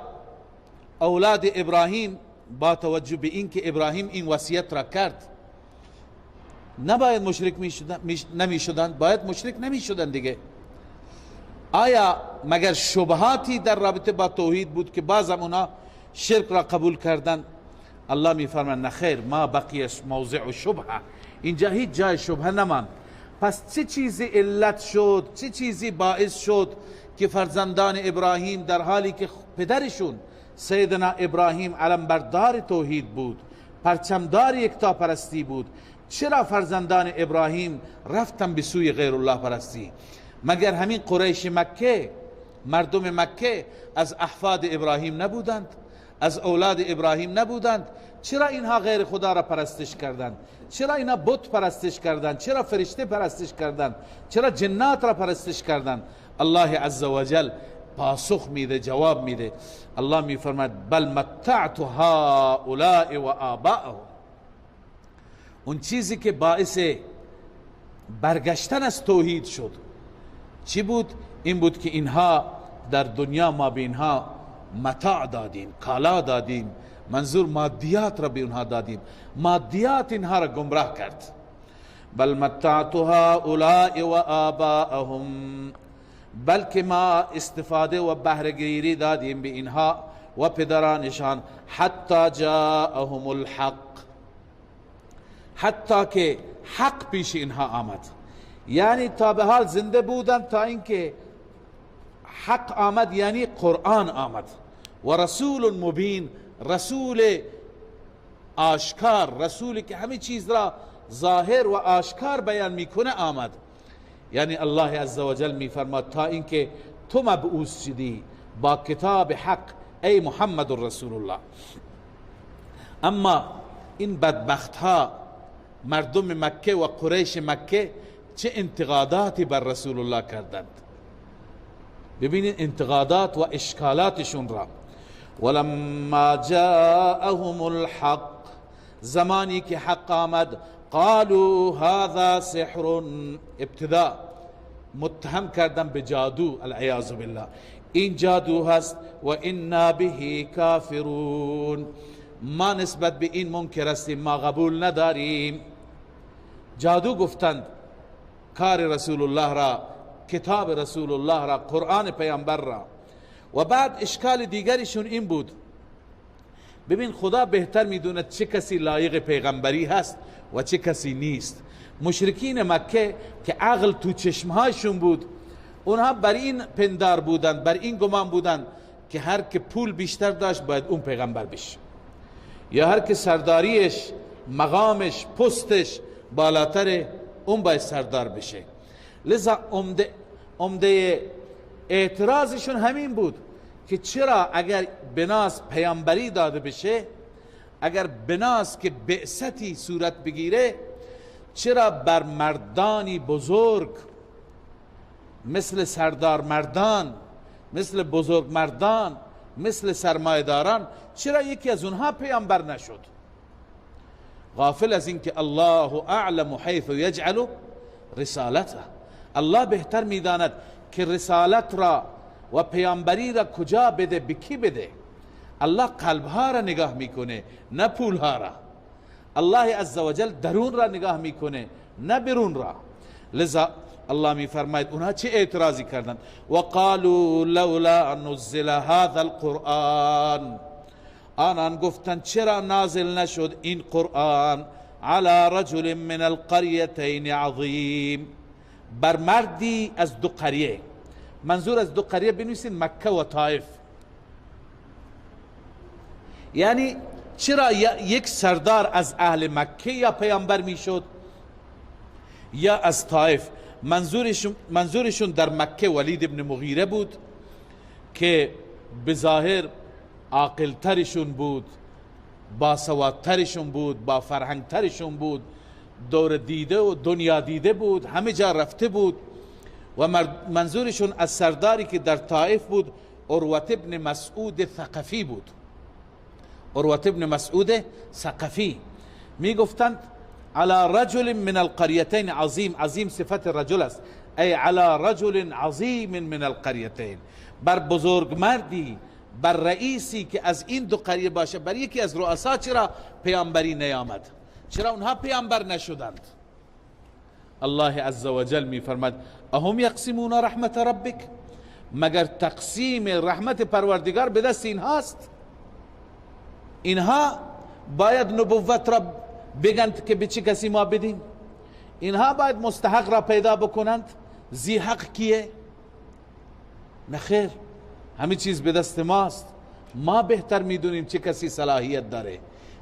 اولاد ابراهیم با توجه به این که ابراهیم این وصیت را کرد نباید مشرک نمیشدند؟ باید مشرک نمیشدند دیگه. آیا مگر شبهاتی در رابطه با توحید بود که بعضم اونا شرک را قبول کردند؟ الله میفرماید نخیر، ما بقی موضع شبهه، اینجا هیچ جای شبهه نمان. پس چه چیزی علت شد، چه چیزی باعث شد که فرزندان ابراهیم در حالی که پدرشون سیدنا ابراهیم علمبردار توحید بود، پرچمدار یکتاپرستی بود، چرا فرزندان ابراهیم رفتن به سوی غیر الله پرستی؟ مگر همین قریش مکه، مردم مکه از احفاد ابراهیم نبودند؟ از اولاد ابراهیم نبودند؟ چرا اینها غیر خدا را پرستش کردند؟ چرا اینها بت پرستش کردند؟ چرا فرشته پرستش کردند؟ چرا جنات را پرستش کردند؟ الله عزوجل پاسخ میده، جواب میده. الله میفرماید بل متعت هؤلاء و آباءهم، اون چیزی که باعث برگشتن از توحید شد چی بود؟ این بود که اینها در دنیا ما به اینها متاع دادیم، کالا دادیم، منظور مادیات را به اونها دادیم، مادیات اینها را گمراه کرد. بل متعت هؤلاء و آباءهم، بلکه ما استفاده و بهره‌گیری دادیم به اینها و پدرانشان، حتی جاءهم الحق، حتی که حق پیش اینها آمد. یعنی تا به حال زنده بودن تا اینکه حق آمد، یعنی قرآن آمد و رسول مبین، رسول آشکار، رسولی که همه چیز را ظاهر و آشکار بیان میکنه آمد. یعنی الله عزوجل میفرماد تا اینکه تو مبعوث شدی با کتاب حق ای محمد رسول الله. اما این بدبخت ها مردم مکه و قریش مکه چه انتقاداتی بر رسول الله کردند. ببینید انتقادات و اشکالاتشون را. ولما جاءهم الحق، زمانی که حق آمد، قالوا هذا سحر، ابتدا متهم کردن به جادو، العیاذ بالله، این جادو هست، و انا به کافرون، ما نسبت به این منکر هستیم، ما قبول نداریم. جادو گفتند کار رسول الله را، کتاب رسول الله را، قرآن پیامبر را. و بعد اشکال دیگریشون این بود، ببین خدا بهتر میدوند چه کسی لایق پیغمبری هست و چه کسی نیست. مشرکین مکه که عقل تو چشمهایشون بود، اونها بر این پندار بودند، بر این گمان بودند که هر که پول بیشتر داشت باید اون پیغمبر بشه. یا هر که سرداریش مقامش پستش بالاتره اون باید سردار بشه. لذا عمده اعتراضشون همین بود که چرا اگر بناس پیامبری داده بشه، اگر بناس که بعثتی صورت بگیره، چرا بر مردانی بزرگ مثل سردار مردان، مثل بزرگ مردان، مثل سرمایداران، چرا یکی از اونها پیامبر نشد؟ غافل از این که الله اعلم حیث یجعل رسالته، الله بهتر میداند که رسالت را و پیامبری را کجا بده، به کی بده. الله قلبها را نگاه میکنه نه پولها را. الله عزوجل درون را نگاه میکنه نه بیرون را. لذا الله میفرماید اونها چه اعتراضی کردند؟ وقالوا لولا نزل هذا القرآن، آنان گفتند چرا نازل نشد این قرآن على رجل من القريتين عظیم، بر مردی از دو قریه. منظور از دو قریه بنویسین مکه و طائف. یعنی چرا یک سردار از اهل مکه یا پیامبر میشد یا از طائف؟ منظورشون در مکه ولید ابن مغیره بود که بظاهر عاقل ترشون بود، باسواد ترشون بود، با فرهنگ ترشون بود، دور دیده و دنیا دیده بود، همه جا رفته بود. و منظورشون از سرداری که در طائف بود عروة ابن مسعود ثقفی بود. عروة ابن مسعود ثقفی می گفتند على رجل من القريتين عظیم، عظیم صفت رجل است، ای على رجل عظیم من القريتين، بر بزرگ مردی، بر رئیسی که از این دو قریه باشه. بر یکی از رؤسا چرا پیامبری نیامد؟ چرا اونها پیامبر نشدند؟ الله عزوجل می فرماد اهم یقسمون رحمت ربک، مگر تقسیم رحمت پروردگار به دست اینهاست؟ اینها باید نبوت را بگند که به چه کسی ما بدیم؟ اینها باید مستحق را پیدا بکنند. ذی حق کیه؟ نخیر، همه چیز به دست ماست. ما بهتر میدونیم چه کسی صلاحیت داره،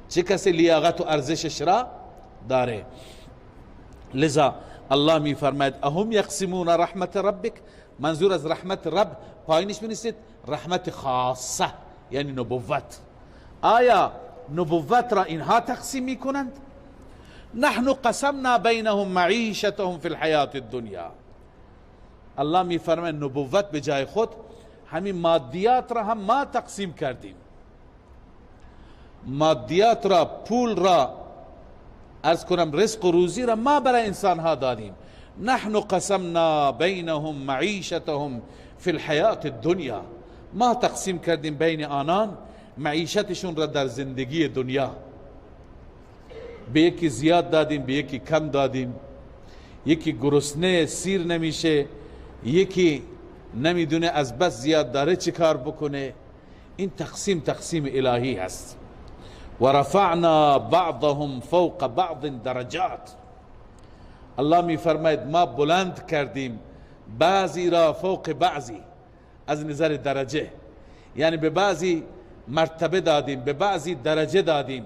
چه کسی لیاقت و ارزشش را داره. لذا الله می فرماید اهم یقسمون رحمت ربک، منظور از رحمت رب پایینش بنویسید رحمت خاصه، یعنی نبوت. آیا نبوت را اینها تقسیم می کنند؟ نحن قسمنا بینهم معیشتهم فی الحیات الدنیا. الله می فرماید نبوت به جای خود همین مادیات را هم ما تقسیم کردیم. مادیات را، پول را، عرض کنم رزق و روزی را ما برای انسان ها دادیم. نحن قسمنا بینهم معیشتهم فی الحیات الدنیا، ما تقسیم کردیم بین آنان معیشتشون را در زندگی دنیا. به یکی زیاد دادیم، به یکی کم دادیم. یکی گرسنه سیر نمیشه، یکی نمیدونه از بس زیاد داره چی کار بکنه. این تقسیم الهی هست. و رفعنا بعضهم فوق بعض درجات، الله می فرماید ما بلند کردیم بعضی را فوق بعضی، از نظر درجه، یعنی به بعضی مرتبه دادیم، به بعضی درجه دادیم،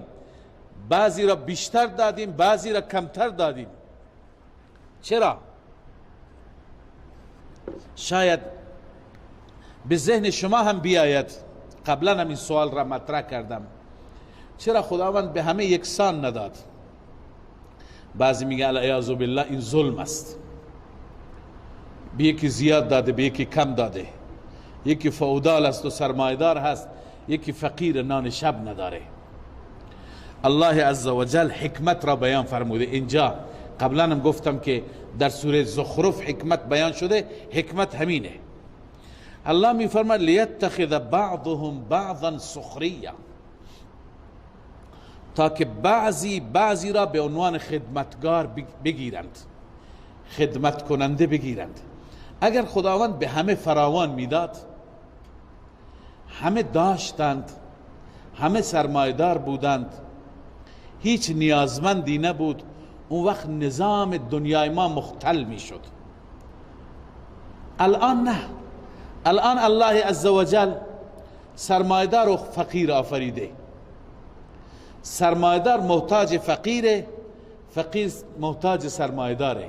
بعضی را بیشتر دادیم، بعضی را کمتر دادیم. چرا؟ شاید به ذهن شما هم بیاید، قبلا هم این سوال را مطرح کردم، چرا خداوند به همه یکسان نداد؟ بعضی میگه العیاذ بالله این ظلم است، به یکی زیاد داده به یکی کم داده، یکی فئودال است و سرمایدار هست، یکی فقیر نان شب نداره. الله عزوجل حکمت را بیان فرموده. اینجا قبلا هم گفتم که در سوره زخرف حکمت بیان شده، حکمت همینه. الله می فرماید لیتخذ بعضهم بعضا سخریا، تا که بعضی را به عنوان خدمتگار بگیرند، خدمت کننده بگیرند. اگر خداوند به همه فراوان میداد، همه داشتند، همه سرمایدار بودند، هیچ نیازمندی نبود، اون وقت نظام دنیای ما مختل میشد. الان نه، الان الله عزوجل سرمایدار و فقیر آفریده. سرمایدار محتاج فقیره، فقیر محتاج سرمایداره.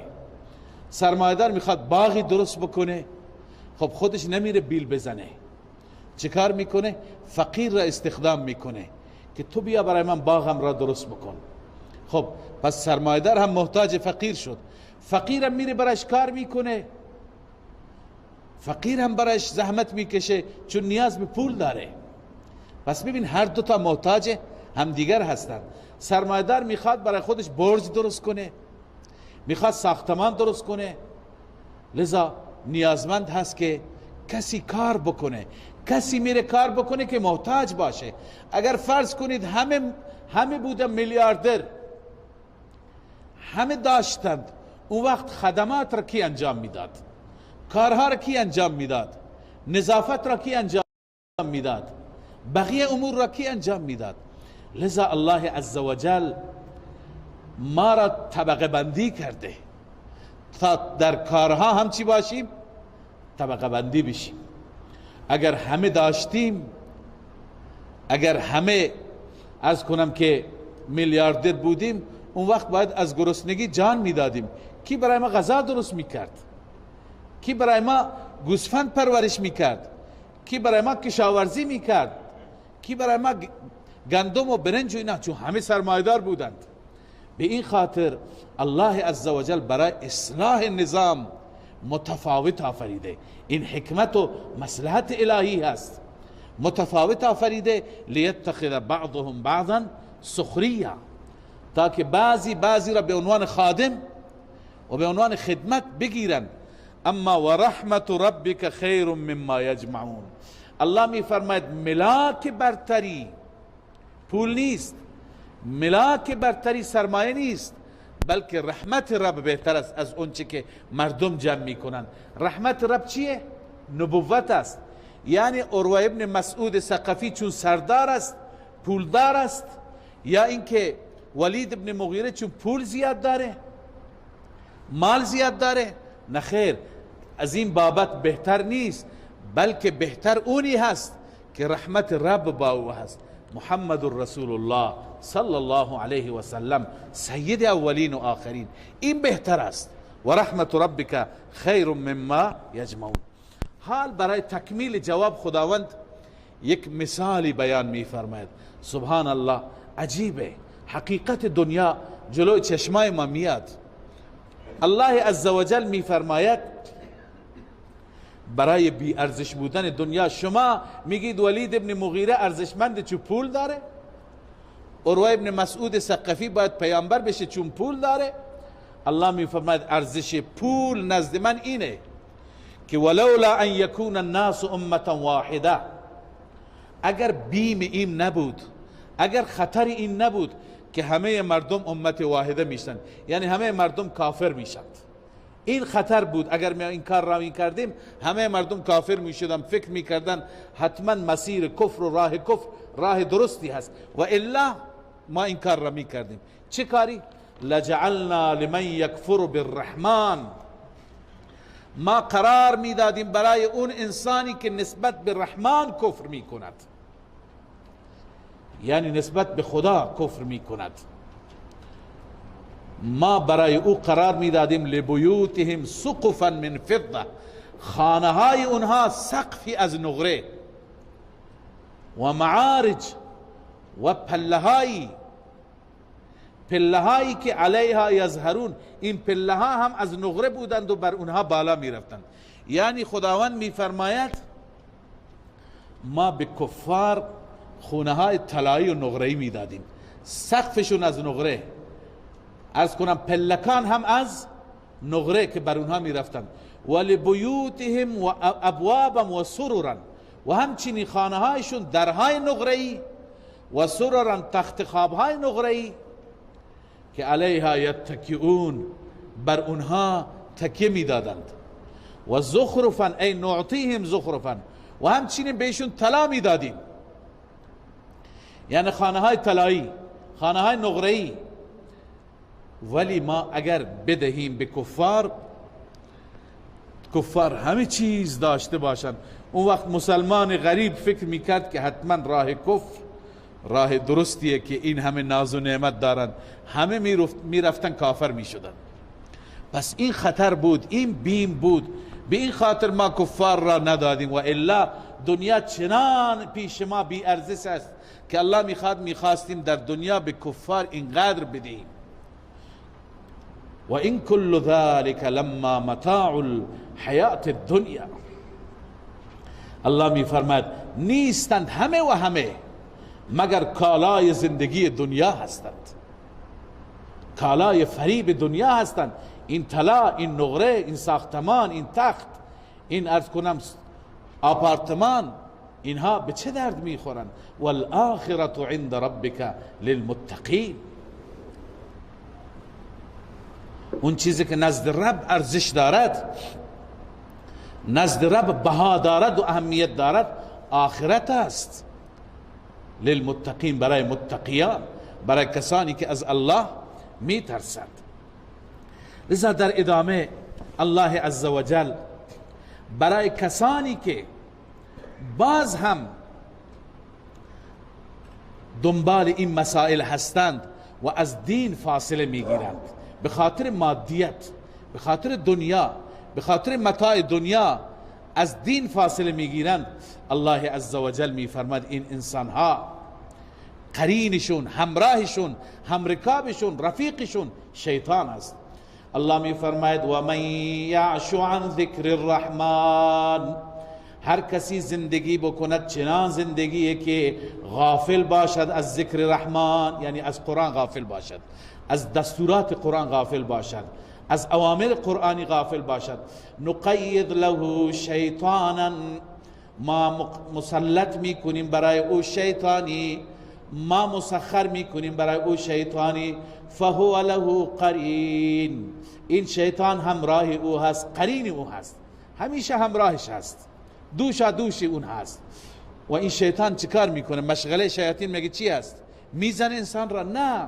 سرمایدار میخواد باغی درست بکنه، خب خودش نمیره بیل بزنه، چه کار میکنه؟ فقیر را استخدام میکنه که تو بیا برای من باغم را درست بکن. خب پس سرمایدار هم محتاج فقیر شد، فقیر هم میره برایش کار میکنه، فقیر هم برایش زحمت میکشه چون نیاز به پول داره. پس ببین هر دو تا محتاج همدیگر هستند. سرمایدار میخواد برای خودش برج درست کنه، میخواد ساختمان درست کنه، لذا نیازمند هست که کسی کار بکنه، کسی میره کار بکنه که محتاج باشه. اگر فرض کنید همه بودن میلیاردر، همه داشتند، اون وقت خدمات را کی انجام میداد؟ کارها را کی انجام میداد؟ نظافت را کی انجام میداد؟ بقیه امور را کی انجام میداد؟ لذا الله عزوجل ما را طبقه بندی کرده تا در کارها هم چی باشیم؟ طبقه بندی بشیم. اگر همه داشتیم، اگر همه از کنم که میلیاردر بودیم، اون وقت باید از گرسنگی جان میدادیم. کی برای ما غذا درست میکرد؟ کی برای ما گوسفند پرورش میکرد؟ کی برای ما کشاورزی میکرد؟ کی برای ما گندم و برنج و اینا؟ چون همه سرمایدار بودند. به این خاطر الله عزوجل برای اصلاح نظام متفاوت آفریده. این حکمت و مصلحت الهی هست. متفاوت آفریده لیتخذ بعضهم بعضا سخریا، تاکه بعضی را به عنوان خادم و به عنوان خدمت بگیرن. اما و رحمت ربک خیر مما یجمعون. الله می فرماید ملاک برتری پول نیست، ملاک برتری سرمایه نیست، بلکه رحمت رب بهتر است از اونچه که مردم جمع میکنن. رحمت رب چیه؟ نبوت است. یعنی عروه ابن مسعود ثقفی چون سردار است، پولدار است، یا اینکه ولید ابن مغیره چون پول زیاد داره، مال زیاد داره؟ نه خیر، از این بابت بهتر نیست، بلکه بهتر اونی هست که رحمت رب با او هست. محمد رسول الله صلی الله علیه و سلم سید اولین و آخرین، این بهتر است. و رحمت ربک خیر مما یجمعون. حال برای تکمیل جواب خداوند یک مثالی بیان می فرماید. سبحان الله، عجیبه، حقیقت دنیا جلو چشمای ما میاد. الله عزوجل می فرماید برای بی ارزش بودن دنیا، شما میگید ولید ابن مغیره ارزشمند چون پول داره، عروه ابن مسعود ثقفی باید پیامبر بشه چون پول داره. الله می فرماید ارزش پول نزد من اینه که ولولا ان یکون الناس امه واحده، اگر بیم این نبود، اگر خطر این نبود که همه مردم امت واحده میشن، یعنی همه مردم کافر میشند، این خطر بود. اگر ما این کار را می کردیم همه مردم کافر می شدن، فکر می کردن حتما مسیر کفر و راه کفر راه درستی هست، و الا ما این کار را می کردیم. چه کاری؟ لجعلنا لمن یکفر بالرحمن، ما قرار می دادیم برای اون انسانی که نسبت به رحمان کفر می کند، یعنی نسبت به خدا کفر می کند، ما برای او قرار می دادیم لبیوتهم سقفا من فضه، خانه های اونها سقفی از نقره، و معارج، و پله هایی که علیها یظهرون، این پله ها هم از نقره بودند و بر اونها بالا می رفتند. یعنی خداوند می فرماید ما به کفار خونه های طلایی و نقره‌ای می دادیم، سقفشون از نقره، از کنم پلکان هم از نقره که بر اونها می رفتند. ولبیوتهم و ابوابا و سرورا، و همچنین خانه هایشون درهای نقره‌ای و سرورا تخت خواب های نقره‌ای که علیها یتکئون، بر اونها تکیه می دادند. و زخرفا ای نعطیهم زخرفا، و همچنین بهشون طلا می دادیم، یعنی خانه های طلایی، خانه های نقره‌ای. ولی ما اگر بدهیم به کفار همه چیز داشته باشند، اون وقت مسلمان غریب فکر میکرد که حتما راه کفر راه درستیه که این همه ناز و نعمت دارن همه میرفتن کافر میشدن. پس این خطر بود، این بیم بود، به این خاطر ما کفار را ندادیم، و الا دنیا چنان پیش ما بی ارزش است که الله میخواستیم در دنیا به کفار اینقدر بدهیم. و این کل ذلك لما متاع الحیات الدنیا، الله میفرماید نیستند همه و همه مگر کالای زندگی دنیا هستند، کالای فریب دنیا هستند. این طلا، این نقره، این ساختمان، این تخت، این عرض کنم آپارتمان، اینها به چه درد میخورن؟ والآخرة عند ربک للمتقین، اون چیزی که نزد رب ارزش دارد، نزد رب بها دارد و اهمیت دارد، آخرت است. للمتقین، برای متقیان، برای کسانی که از الله میترسند. لذا در ادامه الله عزوجل برای کسانی که باز هم دنبال این مسائل هستند و از دین فاصله میگیرند، به خاطر مادیت، به خاطر دنیا، به خاطر متاع دنیا از دین فاصله میگیرند، الله عزوجل میفرماد این انسانها قرینشون، همراهشون، همرکابشون، رفیقشون شیطان است. الله میفرماید و من یعش عن ذکر الرحمن، هر کسی زندگی بکند چنان زندگی که غافل باشد از ذکر رحمان، یعنی از قرآن غافل باشد، از دستورات قرآن غافل باشد، از اوامر قرآنی غافل باشد، نقید له شیطانا، ما مسلط میکنیم برای او شیطانی، ما مسخر میکنیم برای او شیطانی، فهو له قرین، این شیطان همراه او هست، قرین او هست، همیشه همراهش هست، دوشا دوش اون هست. و این شیطان چیکار میکنه؟ مشغله شیاطین مگه چی هست؟ میزن انسان را؟ نه.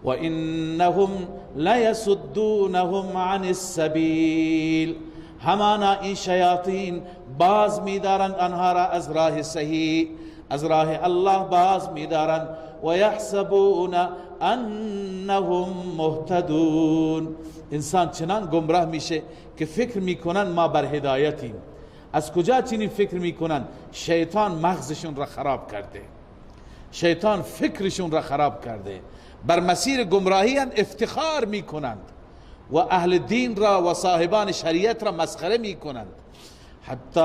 و انهم لیصدونهم عن السبیل، همانا این شیاطین باز میدارند آنها را از راه صحیح، از راه الله باز میدارند. و یحسبون انهم مهتدون، انسان چنان گمراه میشه که فکر میکنن ما بر هدایتیم. از کجا چنین فکر میکنن؟ شیطان مغزشون را خراب کرده، شیطان فکرشون را خراب کرده، بر مسیر گمراهی افتخار میکنند و اهل دین را و صاحبان شریعت را مسخره میکنند. حتی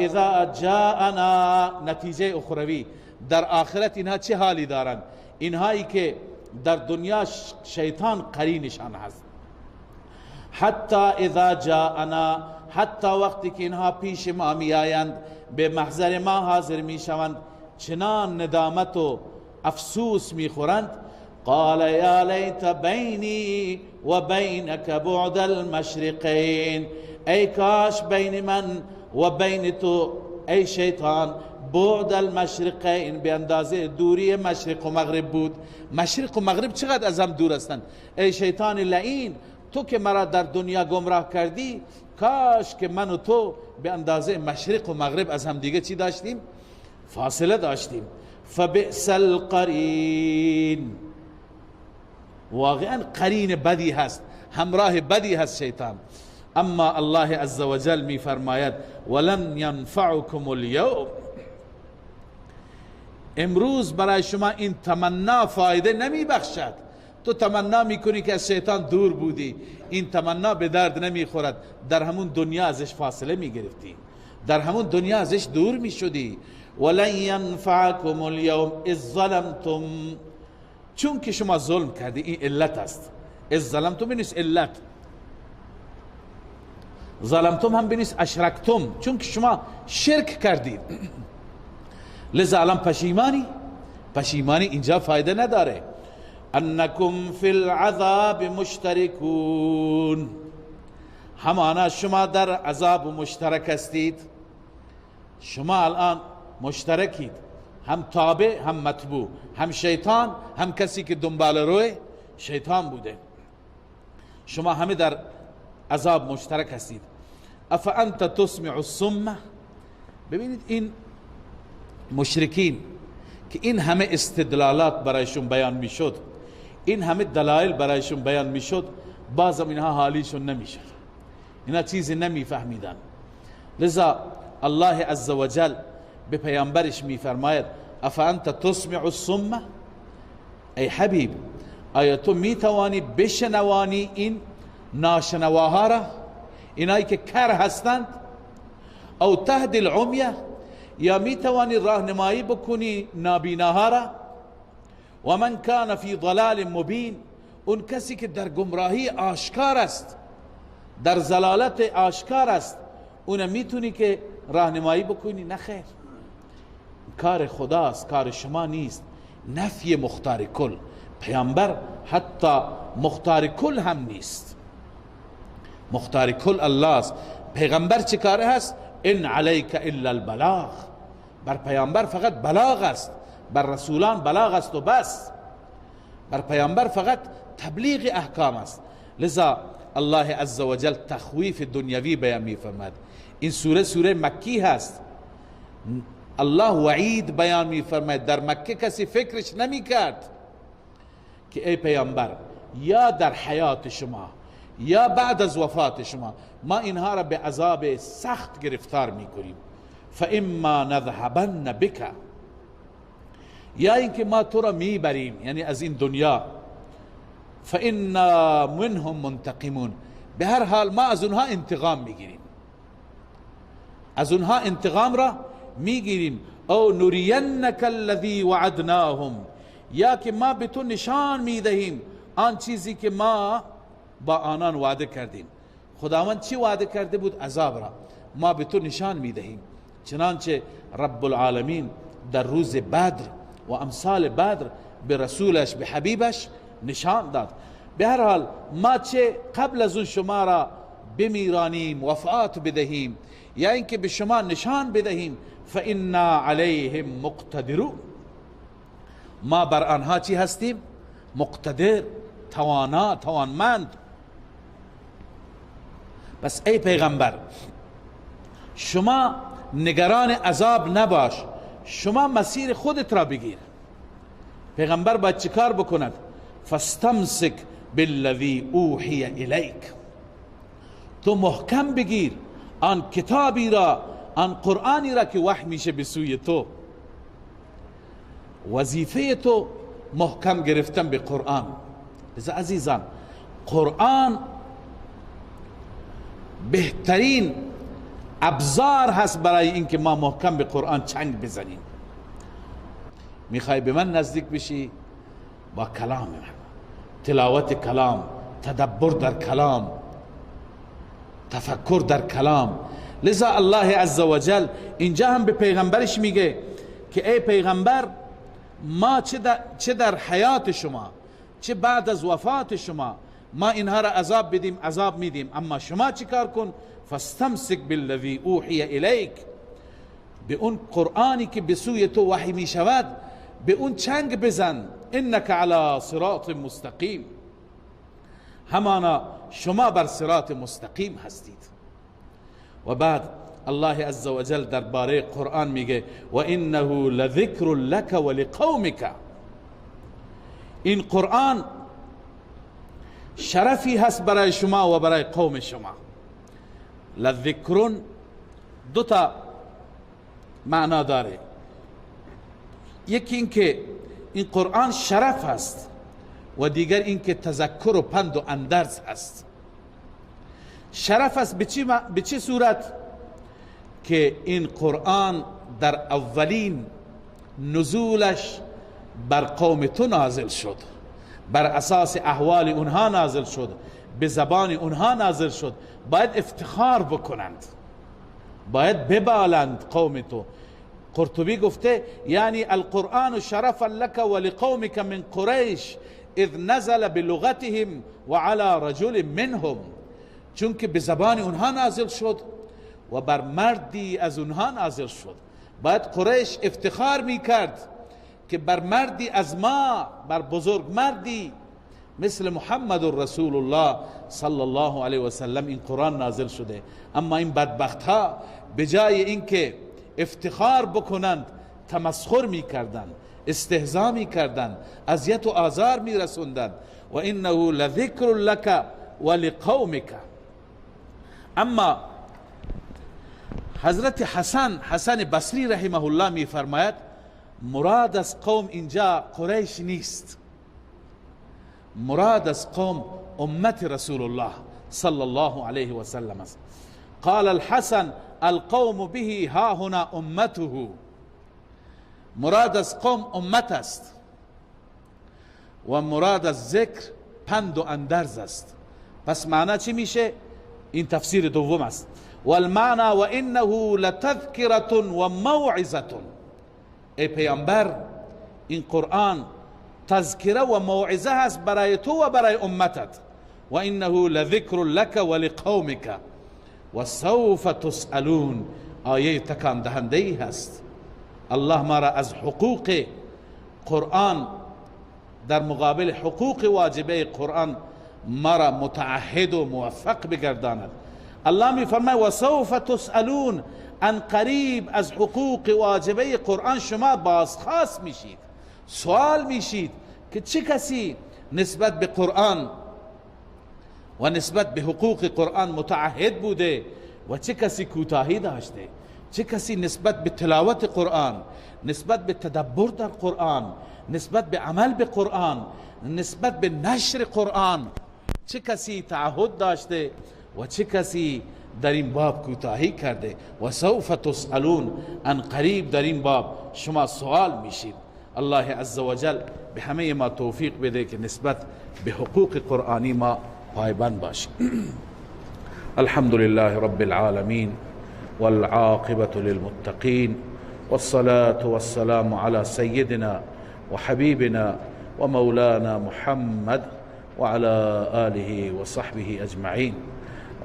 اذا جاءنا، نتیجه اخروی، در آخرت اینها چه حالی دارند؟ اینهایی که در دنیا شیطان قرینشان هست. حتی اذا جاءنا، حتی وقتی که اینها پیش ما می آیند، به محضر ما حاضر می شوند، چنان ندامت و افسوس می خورند. قال یا لیت بینی و بینک بعد المشرقین، ای کاش بین من و بین تو ای شیطان بعد المشرقین، به اندازه دوری مشرق و مغرب بود. مشرق و مغرب چقدر از هم دور هستند. ای شیطان لعین، تو که مرا در دنیا گمراه کردی، کاش که من و تو به اندازه مشرق و مغرب از هم دیگه چی داشتیم؟ فاصله داشتیم. فبئس القرین، واقعا قرین بدی هست، همراه بدی هست شیطان. اما الله عزوجل می فرماید ولن ینفعکم اليوم، امروز برای شما این تمنا فایده نمی بخشد. تو تمنا میکنی که از شیطان دور بودی، این تمنا به درد نمی خورد. در همون دنیا ازش فاصله می گرفتی، در همون دنیا ازش دور می شدی. ولن ینفعکم اليوم اذ ظلمتم، چون که شما ظلم کردی، این علت است. اذ ظلمتم بنیست علت، ظلمتم هم بنیست اشرکتم، چون که شما شرک کردید. لذا الان پشیمانی اینجا فایده نداره. انکم فی العذاب مشترکون، همانا شما در عذاب مشترک هستید. شما الان مشترکید، هم تابع هم متبوع، هم شیطان هم کسی که دنبال روی شیطان بوده. شما همه در عذاب مشترک هستید. افانت تسمع الصم، ببینید این مشرکین که این همه استدلالات برایشون بیان میشد، این همه دلایل برایشون بیان میشد، بازم اینها حالیشون نمیشد، اینا چیزی نمیفهمیدن. لذا الله عزوجل به پیامبرش میفرماید افانت تسمع الصم، ای حبیب آیا تو میتوانی بشنوانی این ناشنواها را، اینایی که کر هستند، او تهدی العمیه، یا میتوانی راهنمایی بکنی نابیناها را، و من کان فی ضلال مبین، اون کسی که در گمراهی آشکار است، در ضلالت آشکار است، اون میتونی که راهنمایی بکنی؟ نه خیر، کار خداست، کار شما نیست. نفی مختار کل، پیامبر حتی مختار کل هم نیست، مختار کل الله است. پیغمبر چه کاره هست؟ ان علیک الا البلاغ، بر پیامبر فقط بلاغ است، بر رسولان بلاغ است و بس، بر پیامبر فقط تبلیغ احکام است. لذا الله عزوجل تخویف دنیوی بیان می‌فرماید. این سوره مکی هست، الله وعید بیان می‌فرماید. در مکه کسی فکرش نمی‌کرد که ای پیامبر یا در حیات شما یا بعد از وفات شما ما اینها را به عذاب سخت گرفتار می‌کنیم، فاما نذهبن بک، یا اینکه ما تو را میبریم، یعنی از این دنیا، فانا منهم منتقمون، به هر حال ما از اونها انتقام میگیریم، از اونها انتقام را میگیریم. او نرینک الذی وعدناهم، یا که ما به تو نشان میدهیم آن چیزی که ما با آنان وعده کردیم. خداوند چی وعده کرده بود؟ عذاب را ما به تو نشان میدهیم. چنانچه رب العالمین در روز بدر و امثال بدر به رسولش، به حبیبش نشان داد. به هر حال ما چه قبل از اون شما را بمیرانیم، وفات بدهیم، یا اینکه به شما نشان بدهیم، فانا علیهم مقتدرون، ما بر آنها چی هستیم؟ مقتدر، توانا، توانمند. بس ای پیغمبر شما نگران عذاب نباش، شما مسیر خودت را بگیر. پیغمبر باید چیکار بکند؟ فاستمسک بالذی اوحی الیک، تو محکم بگیر آن کتابی را، آن قرآنی را که وحی میشه به سوی تو. وظیفه تو محکم گرفتن به قرآن. لذا عزیزان قرآن بهترین ابزار هست برای اینکه ما محکم به قرآن چنگ بزنیم. میخوای به من نزدیک بشی؟ با کلام من، تلاوت کلام، تدبر در کلام، تفکر در کلام. لذا الله عزوجل اینجا هم به پیغمبرش میگه که ای پیغمبر ما چه در حیات شما چه بعد از وفات شما ما اینها را عذاب بدیم، عذاب میدیم، اما شما چی کار کن؟ فاستمسک بالذی اوحی الیک، به اون قرآنی که به سوی تو وحی می شود به اون چنگ بزن. انک علی صراط مستقیم، همانا شما بر صراط مستقیم هستید. و بعد الله عزوجل درباره قرآن میگه و انه لذکر لک ولقومک، این قرآن شرفی هست برای شما و برای قوم شما. لذکرون دو تا معنا داره، یکی این که این قرآن شرف هست و دیگر این که تذکر و پند و اندرز هست. شرف است به چه صورت؟ که این قرآن در اولین نزولش بر قوم تو نازل شد، بر اساس احوال اونها نازل شد، به زبان اونها نازل شد، باید افتخار بکنند، باید ببالند قوم تو. قرطبی گفته یعنی القرآن شرفا لك ولقومك من قریش اذ نزل بلغتهم وعلى رجل منهم، چون که به زبان اونها نازل شد و بر مردی از اونها نازل شد. باید قریش افتخار میکرد که بر مردی از ما، بر بزرگ مردی مثل محمد رسول الله صلی الله علیه و سلم این قرآن نازل شده. اما این بدبخت ها به جای اینکه افتخار بکنند، تمسخر میکردند، استهزا میکردند، اذیت و آزار میرسوندند. و انه لذکر لک ولقومک. اما حضرت حسن بصری رحمه الله میفرماید مراد از قوم اینجا قریش نیست، مراد از قوم امت رسول الله صلی الله علیه و سلم است. قال الحسن القوم به ها هنا امته. مراد از قوم امت است و مراد از ذکر پند و اندرز است. پس معنی چی میشه؟ این تفسیر دوم است. والمعنى و انه لتذکرة و موعظة. ای پیامبر این قرآن تذکره و موعظه است برای تو و برای امتت. و انه لذکر لک ولقومک و سوف تسألون. آیه تکان دهنده ای هست. الله ما را از حقوق قرآن در مقابل حقوق واجبه قرآن ما را متعهد و موفق بگرداند. الله می فرماید و سوف تسألون، ان قریب از حقوق واجبه قرآن شما بازخواست میشید، سوال میشید که چه کسی نسبت به قرآن و نسبت به حقوق قرآن متعهد بوده و چه کسی کوتاهی داشته، چه کسی نسبت به تلاوت قرآن، نسبت به تدبر در قرآن، نسبت به عمل به قرآن، نسبت به نشر قرآن چه کسی تعهد داشته و چه کسی در این باب کوتاهی کرده. و سوف تسألون، ان قریب در این باب شما سوال میشید. الله عزوجل به همه ما توفیق بده که نسبت به حقوق قرآنی ما پایبند باشیم. الحمد لله رب العالمين والعاقبة للمتقين والصلاة والسلام على سيدنا وحبيبنا ومولانا محمد وعلى آله وصحبه أجمعين.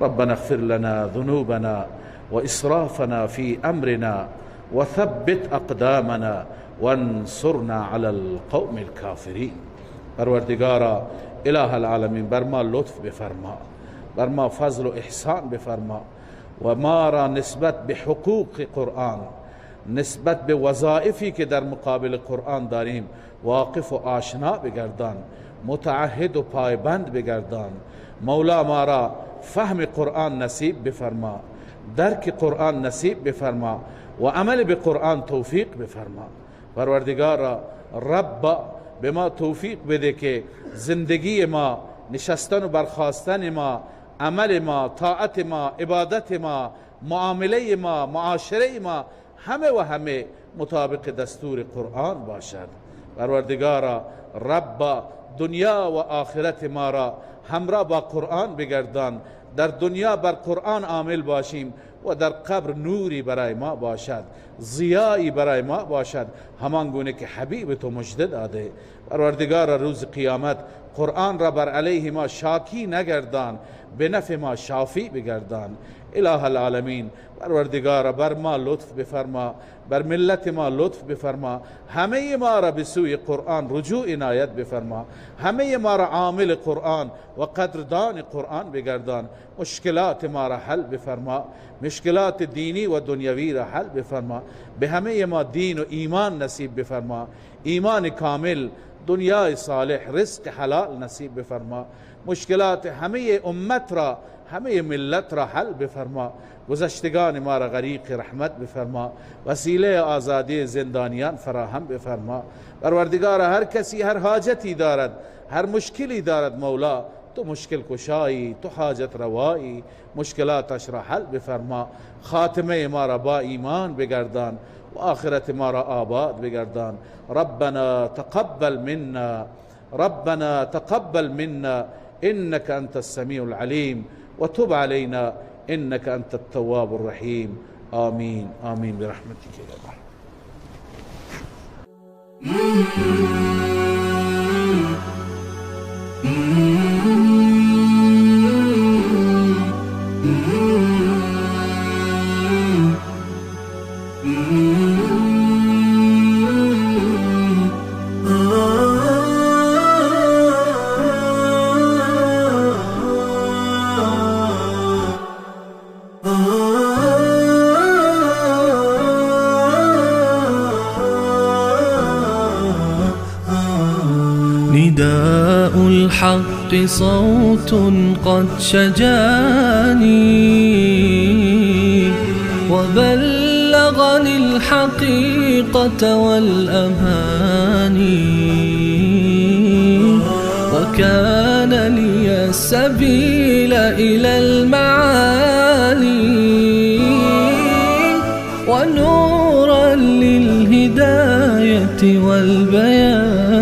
ربنا اغفر لنا ذنوبنا وإسرافنا في أمرنا وثبت أقدامنا وانصرنا على القوم الكافرين. پروردگارا اله العالمین بر ما لطف بفرما، بر ما فضل و احسان بفرما و ما را نسبت به حقوق قرآن، نسبت به وظائفی که در مقابل قرآن داریم واقف و آشنا بگردان، متعهد و پایبند بگردان. مولا ما را فهم قرآن نصیب بفرما، درک قرآن نصیب بفرما و عمل به قرآن توفیق بفرما. پروردگارا رب به ما توفیق بده که زندگی ما، نشستن و برخاستن ما، عمل ما، طاعت ما، عبادت ما، معامله ما، معاشره ما همه و همه مطابق دستور قرآن باشد. پروردگارا رب دنیا و آخرت ما را همراه با قرآن بگردان، در دنیا بر قرآن عامل باشیم و در قبر نوری برای ما باشد، ضیایی برای ما باشد، همان گونه که حبیب تو مژده داده. پروردگار روز قیامت قرآن را بر علیه ما شاکی نگردان، به نفع ما شافی بگردان. اله العالمین پروردگار بر ما لطف بفرما، بر ملت ما لطف بفرما، همه ما را به سوی قرآن رجوع عنایت بفرما، همه ما را عامل قرآن و قدردان قرآن بگردان. مشکلات ما را حل بفرما، مشکلات دینی و دنیوی را حل بفرما. به همه ما دین و ایمان نصیب بفرما، ایمان کامل، دنیای صالح، رزق حلال نصیب بفرما. مشکلات همه امت را، همه ملت را حل بفرما. گذشتگان ما را غریق رحمت بفرما، وسیله آزادی زندانیان فراهم بفرما. پروردگار هر کسی هر حاجتی دارد، هر مشکلی دارد، مولا تو مشکل کشایی، تو حاجت روایی، مشکلاتش را حل بفرما. خاتمه ما را با ایمان بگردان و آخرت ما را آباد بگردان. ربنا تقبل منا، ربنا تقبل منا إنك أنت السميع العليم وتب علينا إنك أنت التواب الرحيم. آمين آمين برحمتك يا نداء الحق صوت قد شجاني وبلغني الحقيقة والأماني وكان لي السبيل إلى المعالي ونورا للهداية والبيان